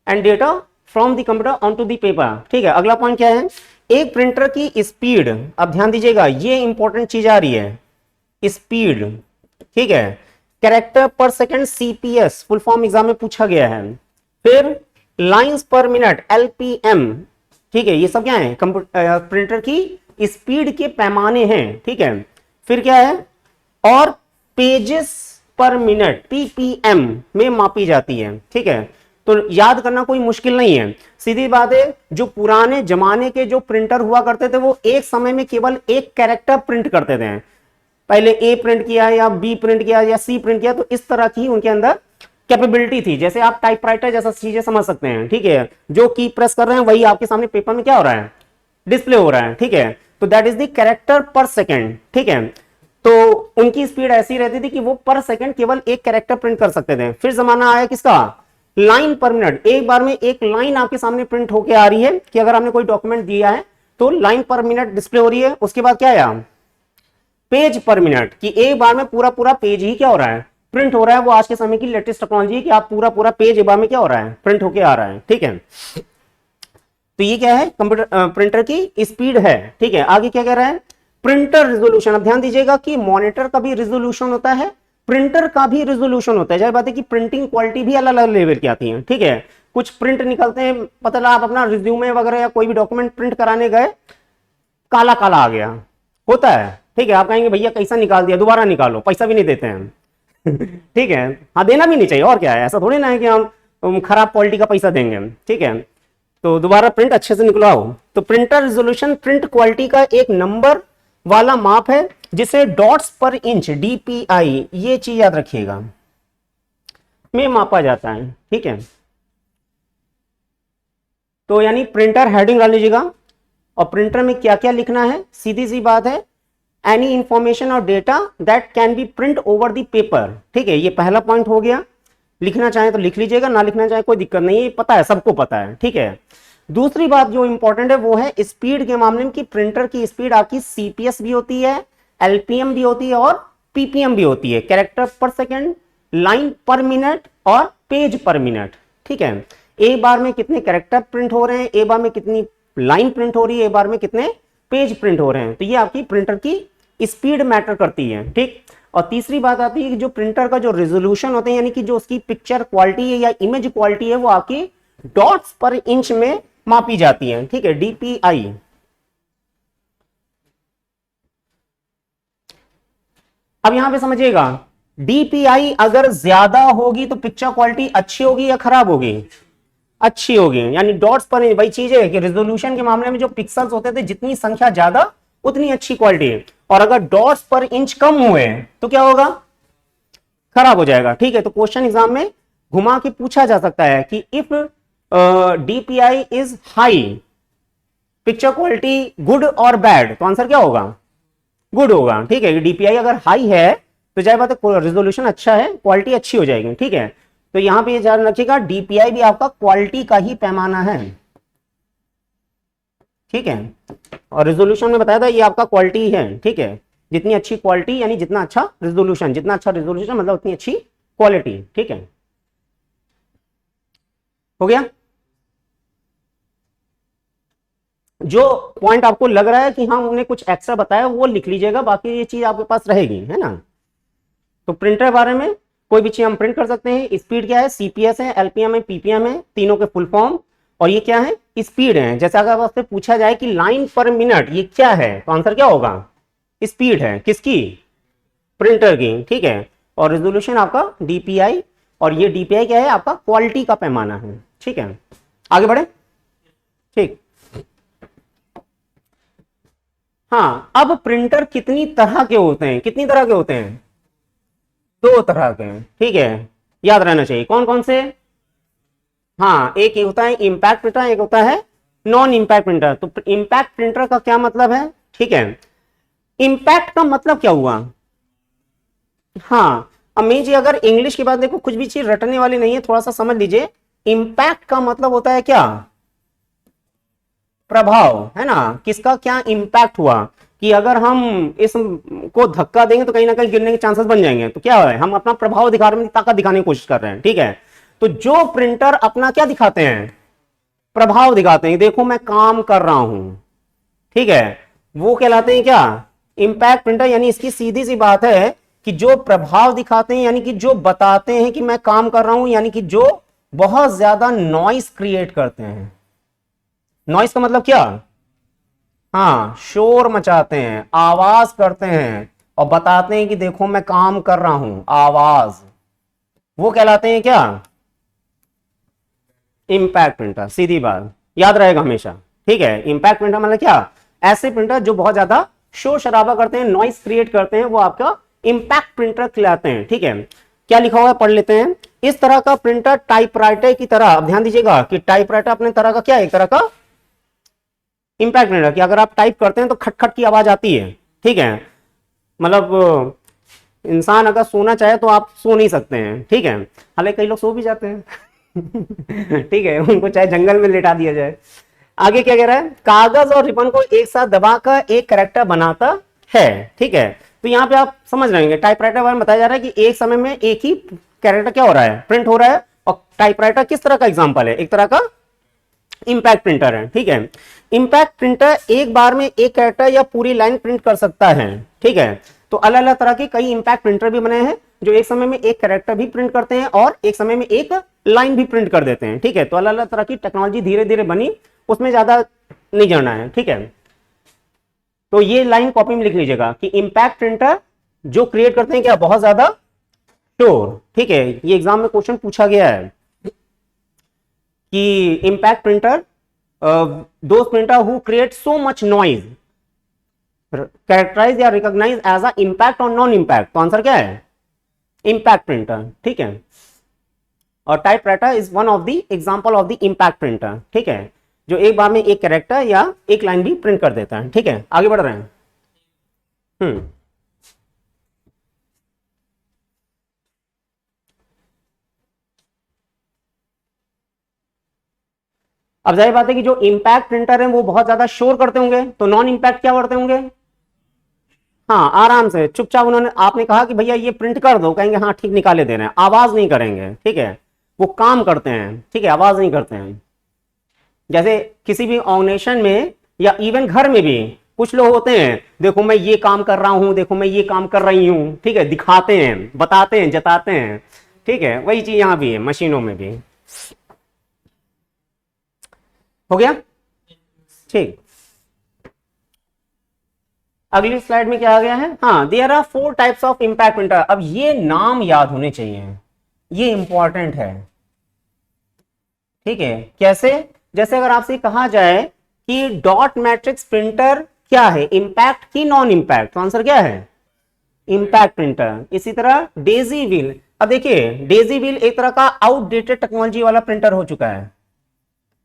Speaker 1: and data from the computer on to the paper, ठीक है। अगला पॉइंट क्या है, एक प्रिंटर की स्पीड, अब ध्यान दीजिएगा, ये इंपॉर्टेंट चीज आ रही है, स्पीड, ठीक है। कैरेक्टर पर second, CPS full form exam में पूछा गया है। फिर लाइंस पर मिनट, LPM, ठीक है। ये सब क्या है, कंप्यूटर प्रिंटर की स्पीड के पैमाने हैं, ठीक है। फिर क्या है, और पेजेस पर मिनट, PPM में मापी जाती है, ठीक है। तो याद करना कोई मुश्किल नहीं है, सीधी बात है। जो पुराने जमाने के जो प्रिंटर हुआ करते थे, वो एक समय में केवल एक कैरेक्टर प्रिंट करते थे। पहले A प्रिंट किया या B प्रिंट किया या C प्रिंट किया, तो इस तरह की उनके अंदर कैपेबिलिटी थी। जैसे आप टाइपराइटर जैसा चीजें समझ सकते हैं, ठीक है। जो की प्रेस कर रहे हैं वही आपके सामने पेपर में क्या हो रहा है, डिस्प्ले हो रहा है, ठीक है। तो दैट इज द कैरेक्टर पर सेकंड, ठीक है। तो उनकी स्पीड ऐसी रहती थी कि वो पर सेकंड केवल एक कैरेक्टर प्रिंट कर सकते थे। फिर जमाना आया किसका, लाइन पर मिनट। एक बार में एक लाइन आपके सामने प्रिंट होके आ रही है, कि अगर आपने कोई डॉक्यूमेंट दिया है तो लाइन पर मिनट डिस्प्ले हो रही है। उसके बाद क्या आया, पेज पर मिनट, कि एक बार में पूरा पूरा पेज ही क्या हो रहा है, प्रिंट हो रहा है। वो आज के समय की लेटेस्ट टेक्नोलॉजी है कि आप पूरा पूरा पेज एक बार में क्या हो रहा है, प्रिंट होके आ रहा है, ठीक है। तो ये क्या है, कंप्यूटर प्रिंटर की स्पीड है, ठीक है। आगे क्या कह रहा है, प्रिंटर रिजोल्यूशन। अब ध्यान दीजिएगा कि मॉनिटर का भी रिजोल्यूशन होता है, प्रिंटर का भी रिजोल्यूशन होता है। जाहिर बात है कि प्रिंटिंग क्वालिटी भी अलग अलग लेवल की आती है, ठीक है। कुछ प्रिंट निकलते हैं, पता लगा आप अपना रिज्यूमे वगैरह या कोई भी डॉक्यूमेंट प्रिंट कराने गए, काला काला आ गया, होता है, ठीक है। आप कहेंगे भैया कैसा निकाल दिया, दोबारा निकालो, पैसा भी नहीं देते हैं ठीक है। हाँ, देना भी नहीं चाहिए, और क्या है, ऐसा थोड़ी ना है कि हम खराब क्वालिटी का पैसा देंगे, ठीक है। तो दोबारा प्रिंट अच्छे से निकलवाओ। तो प्रिंटर रिजोल्यूशन प्रिंट क्वालिटी का एक नंबर वाला माप है, जिसे डॉट्स पर इंच, DPI, ये चीज याद रखिएगा, में मापा जाता है, ठीक है। तो यानी प्रिंटर हेडिंग डाल लीजिएगा, और प्रिंटर में क्या क्या लिखना है, सीधी सी बात है, एनी इंफॉर्मेशन और data that can be print over the paper, ठीक है। ये पहला पॉइंट हो गया। लिखना चाहे तो लिख लीजिएगा, ना लिखना चाहे कोई दिक्कत नहीं है, पता है, सबको पता है, ठीक है। दूसरी बात जो इंपॉर्टेंट है वो है स्पीड के मामले में, कि प्रिंटर की स्पीड आपकी CPS भी होती है, LPM भी होती है और PPM भी होती है, कैरेक्टर पर सेकेंड, लाइन पर मिनट और पेज पर मिनट, ठीक है। एक बार में कितने कैरेक्टर प्रिंट हो रहे हैं, एक बार में कितनी लाइन प्रिंट हो रही है, एक बार में कितने पेज प्रिंट हो रहे हैं। तो ये आपकी प्रिंटर की स्पीड मैटर करती है, ठीक। और तीसरी बात आती है कि जो प्रिंटर का जो रेजोल्यूशन होते हैं, यानी कि जो उसकी पिक्चर क्वालिटी है या इमेज क्वालिटी है, वो आपकी डॉट्स पर इंच में मापी जाती है, ठीक है, DPI। अब यहां पे समझिएगा, DPI अगर ज्यादा होगी तो पिक्चर क्वालिटी अच्छी होगी या खराब होगी, अच्छी होगी। यानी डॉट्स पर इंच, वही चीज है कि रेजोल्यूशन के मामले में जो पिक्सल्स होते थे, जितनी संख्या ज्यादा उतनी अच्छी क्वालिटी है, और अगर डॉट्स पर इंच कम हुए तो क्या होगा, खराब हो जाएगा, ठीक है। तो क्वेश्चन एग्जाम में घुमा के पूछा जा सकता है कि if DPI is high, picture quality good और बैड, तो आंसर क्या होगा, गुड होगा, ठीक है। DPI अगर हाई है तो जाहिर बात है रेजोल्यूशन अच्छा है, क्वालिटी अच्छी हो जाएगी, ठीक है। तो यहां पे ध्यान रखिएगा, DPI भी आपका क्वालिटी का ही पैमाना है, ठीक है। और रेजोल्यूशन में बताया था ये आपका क्वालिटी है, ठीक है। जितनी अच्छी क्वालिटी यानी जितना अच्छा रेजोल्यूशन, जितना अच्छा रेजोल्यूशन मतलब उतनी अच्छी क्वालिटी, ठीक है। हो गया। जो पॉइंट आपको लग रहा है कि हाँ उन्होंने कुछ एक्स्ट्रा बताया वो लिख लीजिएगा, बाकी ये चीज आपके पास रहेगी, है ना। तो प्रिंटर बारे में कोई भी चीज हम प्रिंट कर सकते हैं। स्पीड क्या है, CPS है, LPM है, PPM है, तीनों के फुल फॉर्म। और ये क्या है, स्पीड है। जैसे अगर आपसे पूछा जाए कि लाइन पर मिनट ये क्या है, तो आंसर क्या होगा, स्पीड है, किसकी, प्रिंटर की, ठीक है। और रेजोल्यूशन आपका DPI और ये डीपीआई क्या है, आपका क्वालिटी का पैमाना है। ठीक है, आगे बढ़े। ठीक, हाँ, अब प्रिंटर कितनी तरह के होते हैं, कितनी तरह के होते हैं, दो तरह के हैं। ठीक है, याद रहना चाहिए कौन कौन से। हाँ, एक होता है इंपैक्ट प्रिंटर, एक होता है नॉन इंपैक्ट प्रिंटर। तो इंपैक्ट प्रिंटर का क्या मतलब है, ठीक है, इंपैक्ट का मतलब क्या हुआ। हाँ, अमीर जी अगर इंग्लिश की बात देखो, कुछ भी चीज रटने वाली नहीं है, थोड़ा सा समझ लीजिए। इंपैक्ट का मतलब होता है क्या, प्रभाव, है ना, किसका क्या इंपैक्ट हुआ, कि अगर हम इस को धक्का देंगे तो कहीं ना कहीं गिरने के चांसेस बन जाएंगे, तो क्या है, हम अपना प्रभाव दिखा रहे हैं, ताकत दिखाने की कोशिश कर रहे हैं। ठीक है, तो जो प्रिंटर अपना क्या दिखाते हैं, प्रभाव दिखाते हैं, देखो मैं काम कर रहा हूं, ठीक है, वो कहलाते हैं क्या, इंपैक्ट प्रिंटर। यानी इसकी सीधी सी बात है कि जो प्रभाव दिखाते हैं, यानी कि जो बताते हैं कि मैं काम कर रहा हूं, यानी कि जो बहुत ज्यादा नॉइस क्रिएट करते हैं। नॉइस का मतलब क्या, हाँ, शोर मचाते हैं, आवाज करते हैं और बताते हैं कि देखो मैं काम कर रहा हूं, आवाज, वो कहलाते हैं क्या, इंपैक्ट प्रिंटर। सीधी बात, याद रहेगा हमेशा। ठीक है, इंपैक्ट प्रिंटर मतलब क्या, ऐसे प्रिंटर जो बहुत ज्यादा शोर शराबा करते हैं, नॉइस क्रिएट करते हैं, वो आपका इंपैक्ट प्रिंटर कहलाते हैं। ठीक है, क्या लिखा हुआ है पढ़ लेते हैं। इस तरह का प्रिंटर टाइपराइटर की तरह, अब ध्यान दीजिएगा कि टाइपराइटर अपने तरह का क्या है, एक तरह का इंपैक्ट प्रिंटर, कि अगर आप टाइप करते हैं तो खटखट की आवाज आती है। ठीक है, मतलब इंसान अगर सोना चाहे तो आप सो नहीं सकते हैं। ठीक है, हालांकि कई लोग सो भी जाते हैं। ठीक है, उनको चाहे जंगल में लेटा दिया जाए। आगे क्या कह रहा है, कागज और रिबन को एक साथ दबाकर एक कैरेक्टर बनाता है। ठीक है, तो यहाँ पे आप समझ रहे हैं टाइपराइटर बारे में बताया जा रहा है कि एक समय में एक ही कैरेक्टर क्या हो रहा है, प्रिंट हो रहा है। और टाइपराइटर किस तरह का एग्जाम्पल है, एक तरह का इंपैक्ट प्रिंटर है। ठीक है, इंपैक्ट प्रिंटर एक बार में एक कैरेक्टर या पूरी लाइन प्रिंट कर सकता है। ठीक है, तो अलग अलग तरह के कई इंपैक्ट प्रिंटर भी बने हैं जो एक समय में एक कैरेक्टर भी प्रिंट करते हैं और एक समय में एक लाइन भी प्रिंट कर देते हैं। ठीक है, तो अलग अलग तरह की टेक्नोलॉजी धीरे धीरे बनी, उसमें ज्यादा नहीं जाना है। ठीक है, तो ये लाइन कॉपी में लिख लीजिएगा कि इंपैक्ट प्रिंटर जो क्रिएट करते हैं क्या, बहुत ज्यादा शोर। ठीक है, ये एग्जाम में क्वेश्चन पूछा गया है कि impact printer, those printer who create so much noise characterise or recognise as a impact or non impact. तो आंसर क्या है, इंपैक्ट प्रिंटर। ठीक है, और typewriter is one of the example of the impact printer. ठीक है, जो एक बार में एक कैरेक्टर या एक लाइन भी प्रिंट कर देता है। ठीक है, आगे बढ़ रहे हैं। अब जाहिर बात है कि जो इंपैक्ट प्रिंटर है वो बहुत ज्यादा शोर करते होंगे, तो नॉन इंपैक्ट क्या करते होंगे, हाँ, आराम से चुपचाप, उन्होंने आपने कहा कि भैया ये प्रिंट कर दो, कहेंगे हाँ ठीक निकाले दे रहे हैं, आवाज नहीं करेंगे। ठीक है, वो काम करते हैं। ठीक है, आवाज नहीं करते हैं। जैसे किसी भी ऑर्गेनाइजेशन में या इवन घर में भी कुछ लोग होते हैं, देखो मैं ये काम कर रहा हूं, देखो मैं ये काम कर रही हूं। ठीक है, दिखाते हैं, बताते हैं, जताते हैं। ठीक है, वही चीज यहां भी है, मशीनों में भी। हो गया, ठीक। अगली स्लाइड में क्या आ गया है, हाँ, there are 4 types of impact printer. अब ये नाम याद होने चाहिए, ये इंपॉर्टेंट है। ठीक है, कैसे, जैसे अगर आपसे कहा जाए कि डॉट मैट्रिक्स प्रिंटर क्या है, इंपैक्ट की नॉन इंपैक्ट, तो आंसर क्या है, इंपैक्ट प्रिंटर। इसी तरह डेजी व्हील, अब देखिए डेजी व्हील एक तरह का आउटडेटेड टेक्नोलॉजी वाला प्रिंटर हो चुका है।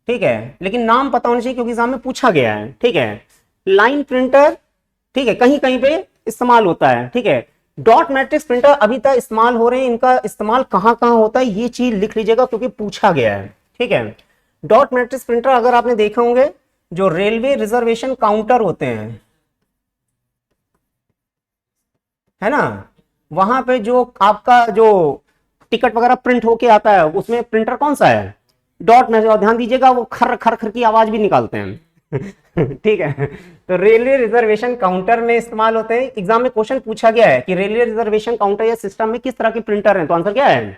Speaker 1: ठीक है, लेकिन नाम पता होना चाहिए क्योंकि एग्जाम में पूछा गया है। ठीक है, लाइन प्रिंटर, ठीक है, कहीं कहीं पे इस्तेमाल होता है। ठीक है, डॉट मैट्रिक्स प्रिंटर अभी तक इस्तेमाल हो रहे हैं, इनका इस्तेमाल कहां कहां होता है ये चीज लिख लीजिएगा क्योंकि पूछा गया है। ठीक है, डॉट मैट्रिक्स प्रिंटर अगर आपने देखे होंगे, जो रेलवे रिजर्वेशन काउंटर होते हैं, है ना, वहां पे जो आपका जो टिकट वगैरह प्रिंट होके आता है, उसमें प्रिंटर कौन सा है, डॉट में। और ध्यान दीजिएगा वो खर खर खर की आवाज भी निकालते हैं। ठीक है, तो रेलवे रिजर्वेशन काउंटर में इस्तेमाल होते हैं। एग्जाम में क्वेश्चन पूछा गया है कि रेलवे रिजर्वेशन काउंटर या सिस्टम में किस तरह के प्रिंटर हैं, तो आंसर क्या है,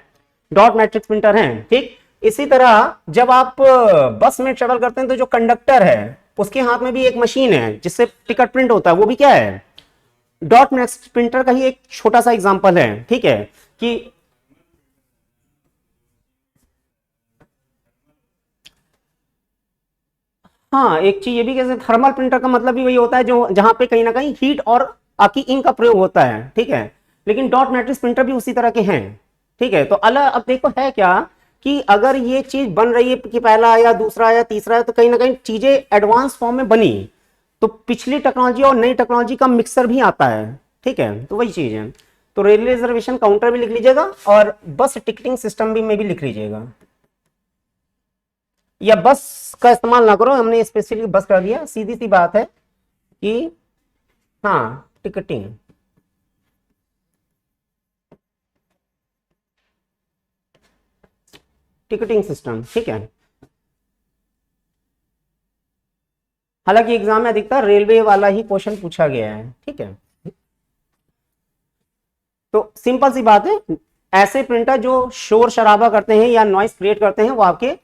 Speaker 1: डॉट मैट्रिक्स प्रिंटर हैं। ठीक, इसी तरह जब आप बस में ट्रेवल करते हैं तो जो कंडक्टर है उसके हाथ में भी एक मशीन है जिससे टिकट प्रिंट होता है, वो भी क्या है, डॉट मैट्रिक्स प्रिंटर का ही एक छोटा सा एग्जांपल है। ठीक है, कि हाँ, एक चीज ये भी कैसे, थर्मल प्रिंटर का मतलब भी वही होता है जो जहां पे कहीं ना कहीं हीट और आपकी इंक का प्रयोग होता है, ठीक है। लेकिन डॉट मैट्रिक्स प्रिंटर भी उसी तरह के हैं, ठीक है। तो अलग अब देखो है क्या कि अगर ये चीज बन रही है कि पहला या दूसरा या तीसरा है, तो कहीं ना कहीं चीजें एडवांस फॉर्म में बनी, तो पिछली टेक्नोलॉजी और नई टेक्नोलॉजी का मिक्सर भी आता है, ठीक है। तो वही चीज है। तो रेलवे रिजर्वेशन काउंटर भी लिख लीजिएगा और बस टिकटिंग सिस्टम भी में भी लिख लीजिएगा, या बस का इस्तेमाल ना करो, हमने स्पेसिफिकली बस कर दिया, सीधी सी बात है कि हाँ टिकटिंग। टिकटिंग सिस्टम, ठीक है। हालांकि एग्जाम में अधिकतर रेलवे वाला ही क्वेश्चन पूछा गया है, ठीक है। तो सिंपल सी बात है, ऐसे प्रिंटर जो शोर शराबा करते हैं या नॉइस क्रिएट करते हैं वो आपके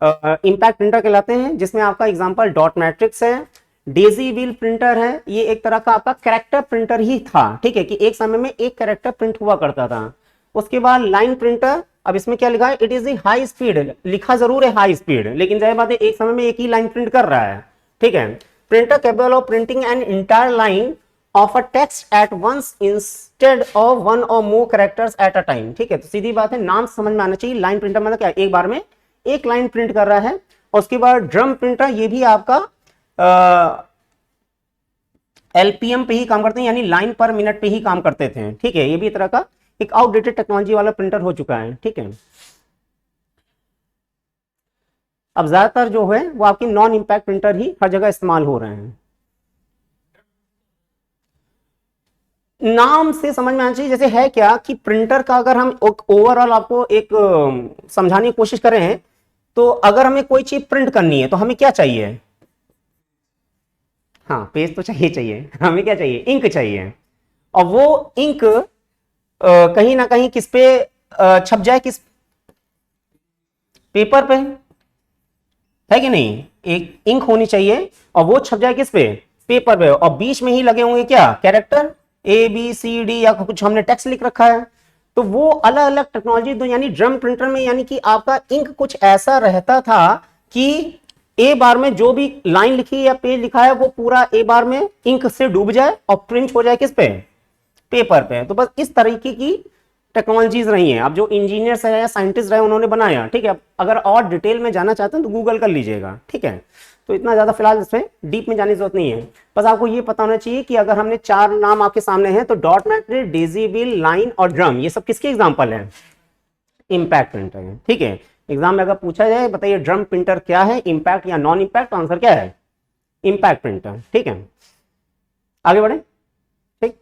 Speaker 1: इंपैक्ट प्रिंटर कहलाते हैं, जिसमें आपका एग्जांपल डॉट मैट्रिक्स है, डेजी व्हील प्रिंटर है। ये एक तरह का आपका कैरेक्टर प्रिंटर ही था, ठीक है, कि एक समय में एक कैरेक्टर प्रिंट हुआ करता था। उसके बाद लाइन प्रिंटर, अब इसमें क्या लिखा है, इट इज हाई स्पीड, लिखा जरूर है हाई स्पीड, लेकिन जाहिर बात है एक समय में एक ही लाइन प्रिंट कर रहा है, ठीक है। Printer capable of printing an entire line of a text at once instead of one or more characters at a time, ठीक है। तो सीधी बात है, नाम समझ में आना चाहिए। लाइन प्रिंटर मतलब क्या, एक बार में एक लाइन प्रिंट कर रहा है। और उसके बाद ड्रम प्रिंटर, ये भी आपका एलपीएम पे ही काम करते हैं, यानी लाइन पर मिनट पे ही काम करते थे, ठीक है। ये भी तरह का एक आउटडेटेड टेक्नोलॉजी वाला प्रिंटर हो चुका है, ठीक है। अब ज्यादातर जो है वो आपकी नॉन इंपैक्ट प्रिंटर ही हर जगह इस्तेमाल हो रहे हैं। नाम से समझ में आना चाहिए, जैसे है क्या कि प्रिंटर का अगर हम ओवरऑल आपको एक समझाने की कोशिश करें, तो अगर हमें कोई चीज प्रिंट करनी है तो हमें क्या चाहिए, हाँ पेज तो चाहिए चाहिए, हमें क्या चाहिए, इंक चाहिए। और वो इंक कहीं ना कहीं किस पे छप जाए, किस पेपर पे, है कि नहीं, एक इंक होनी चाहिए और वो छप जाए किस पे, पेपर पे, और बीच में ही लगे होंगे क्या, character A B C D, या कुछ हमने टेक्स्ट लिख रखा है। तो वो अलग अलग टेक्नोलॉजी दो, यानी ड्रम प्रिंटर में यानी कि आपका इंक कुछ ऐसा रहता था कि ए बार में जो भी लाइन लिखी या पेज लिखा है वो पूरा ए बार में इंक से डूब जाए और प्रिंट हो जाए किस पे, पेपर पे। तो बस इस तरीके की टेक्नोलॉजीज रही हैं। अब जो इंजीनियर्स है या साइंटिस्ट रहे उन्होंने बनाया, ठीक है। अगर और डिटेल में जाना चाहते हैं तो गूगल कर लीजिएगा, ठीक है। तो इतना ज्यादा फिलहाल इसमें डीप में जाने की जरूरत नहीं है। बस आपको ये पता होना चाहिए कि अगर हमने चार नाम आपके सामने हैं, तो dot matrix, Daisy wheel, line और ड्रम, ये सब किसके एग्जाम्पल है, इंपैक्ट प्रिंटर है, ठीक है। एग्जाम में अगर पूछा जाए बताइए ड्रम प्रिंटर क्या है, इंपैक्ट या नॉन इंपैक्ट, तो आंसर क्या है, इंपैक्ट प्रिंटर, ठीक है। आगे बढ़े, ठीक।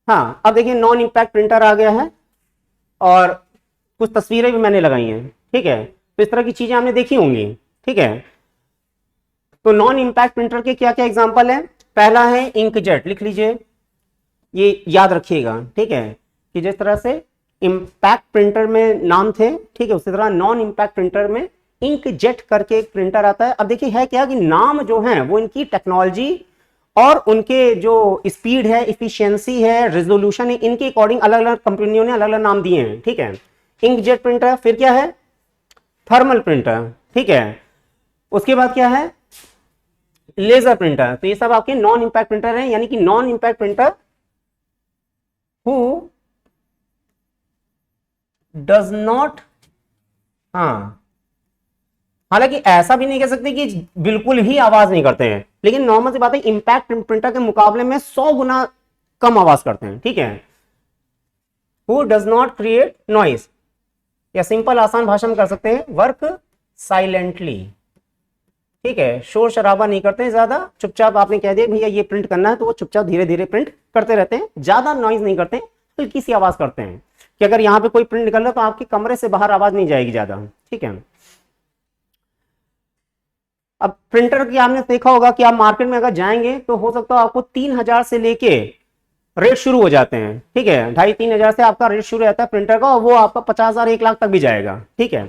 Speaker 1: हाँ अब देखिए नॉन इंपैक्ट प्रिंटर आ गया है और कुछ तस्वीरें भी मैंने लगाई हैं, ठीक है। तो इस तरह की चीजें आपने देखी होंगी, ठीक है। तो नॉन इंपैक्ट प्रिंटर के क्या क्या एग्जांपल है, पहला है इंकजेट, लिख लीजिए, ये याद रखिएगा, ठीक है, कि जिस तरह से इंपैक्ट प्रिंटर में नाम थे, ठीक है, उसी तरह नॉन इंपैक्ट प्रिंटर में इंकजेट करके एक प्रिंटर आता है। अब देखिए है क्या कि नाम जो है वो इनकी टेक्नोलॉजी और उनके जो स्पीड है, इफिशियंसी है, रेजोल्यूशन है, इनके अकॉर्डिंग अलग अलग कंपनियों ने अलग अलग नाम दिए हैं, ठीक है। इंकजेट प्रिंटर, फिर क्या है, थर्मल प्रिंटर, ठीक है। उसके बाद क्या है, लेजर प्रिंटर। तो ये सब आपके नॉन इंपैक्ट प्रिंटर हैं, यानी कि non impact printer who does not, हाँ हालांकि ऐसा भी नहीं कह सकते कि बिल्कुल ही आवाज नहीं करते हैं, लेकिन नॉर्मल सी बात है इंपैक्ट प्रिंटर के मुकाबले में 100 गुना कम आवाज करते हैं, ठीक है। Who does not create noise, या सिंपल आसान भाषा में कर सकते हैं, वर्क साइलेंटली, ठीक है। शोर शराबा नहीं करते हैं ज्यादा, चुपचाप आपने कह दिया भैया ये प्रिंट करना है तो वो चुपचाप धीरे धीरे प्रिंट करते रहते हैं, ज्यादा नॉइज नहीं करते, हल्की सी आवाज करते हैं कि अगर यहाँ पे कोई प्रिंट निकल रहा है तो आपके कमरे से बाहर आवाज नहीं जाएगी ज्यादा, ठीक है। अब प्रिंटर की आपने देखा होगा कि आप मार्केट में अगर जाएंगे तो हो सकता है आपको 3000 से लेके रेट शुरू हो जाते हैं, ठीक है, 2500-3000 से आपका रेट शुरू रहता है प्रिंटर का, और वो आपका 50,000 1 लाख तक भी जाएगा, ठीक है।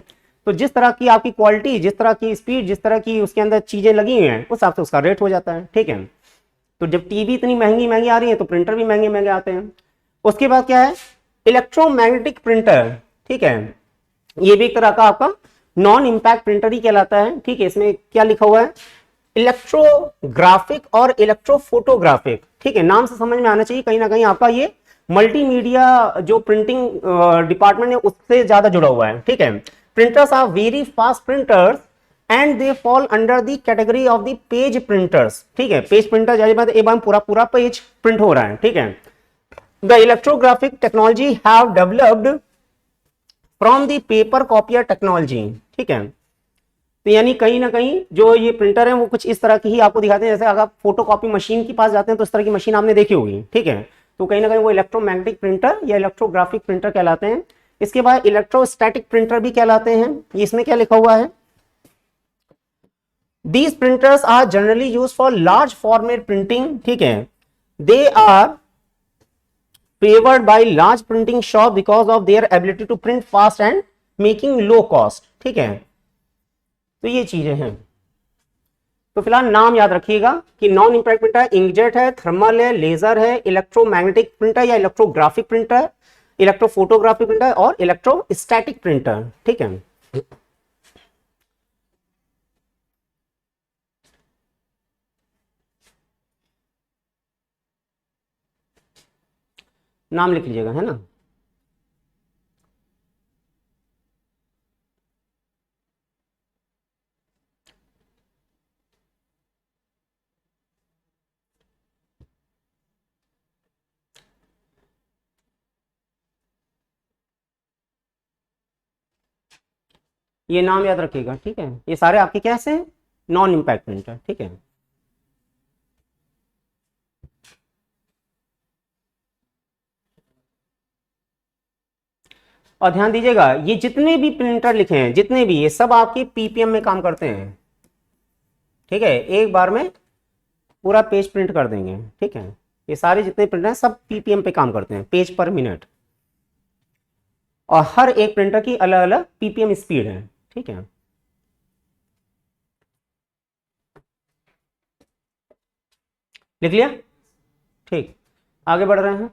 Speaker 1: तो जिस तरह की आपकी क्वालिटी, जिस तरह की स्पीड, जिस तरह की उसके अंदर चीजें लगी हुई हैं, उस हिसाब से उसका रेट हो जाता है, ठीक है। तो जब टीवी इतनी महंगी महंगी आ रही है तो प्रिंटर भी महंगे महंगे आते हैं। उसके बाद क्या है, इलेक्ट्रोमैग्नेटिक प्रिंटर, ठीक है, ये भी एक तरह का आपका नॉन इम्पैक्ट प्रिंटर ही कहलाता है। ठीक है, इसमें क्या लिखा हुआ है, इलेक्ट्रोग्राफिक और इलेक्ट्रोफोटोग्राफिक। ठीक है, नाम से समझ में आना चाहिए कहीं ना कहीं आपका ये मल्टीमीडिया जो प्रिंटिंग डिपार्टमेंट है उससे ज्यादा जुड़ा हुआ है। ठीक है, printers are very fast printers and they fall under the category of the page printers. ठीक है, पेज प्रिंटर जैसे बात एक बार पूरा पूरा पेज प्रिंट हो रहा है। ठीक है, the electrographic technology have developed from the paper copier technology. ठीक है, तो यानी कहीं ना कहीं जो ये प्रिंटर है वो कुछ इस तरह की ही आपको दिखाते हैं, जैसे अगर आप फोटो कॉपी मशीन के पास जाते हैं तो इस तरह की मशीन आपने देखी होगी। ठीक है, तो कहीं ना कहीं वो इलेक्ट्रोमैग्नेटिक प्रिंटर या इलेक्ट्रोग्राफिक प्रिंटर कहलाते हैं। इसके बाद इलेक्ट्रोस्टैटिक प्रिंटर भी कहलाते हैं। इसमें क्या लिखा हुआ है, these printers are generally use for large format printing. ठीक है, they are favored by large printing shop because of their ability to print fast and making low cost। ठीक है, तो ये चीजें हैं। तो फिलहाल नाम याद रखिएगा कि नॉन इम्पैक्ट प्रिंटर इंकजेट है, थर्मल है, लेजर है, इलेक्ट्रोमैग्नेटिक प्रिंटर या इलेक्ट्रोग्राफिक प्रिंटर, इलेक्ट्रोफोटोग्राफिक प्रिंटर और इलेक्ट्रोस्टैटिक प्रिंटर। ठीक है, नाम लिख लीजिएगा, है ना। ये नाम याद रखिएगा। ठीक है, ये सारे आपके कैसे हैं, नॉन इम्पैक्ट प्रिंटर। ठीक है, और ध्यान दीजिएगा ये जितने भी प्रिंटर लिखे हैं, जितने भी, ये सब आपके पीपीएम में काम करते हैं। ठीक है, एक बार में पूरा पेज प्रिंट कर देंगे। ठीक है, ये सारे जितने प्रिंटर हैं सब पीपीएम पे काम करते हैं, पेज पर मिनट, और हर एक प्रिंटर की अलग अलग पीपीएम स्पीड है। ठीक है, लिख लिया। ठीक, आगे बढ़ रहे हैं।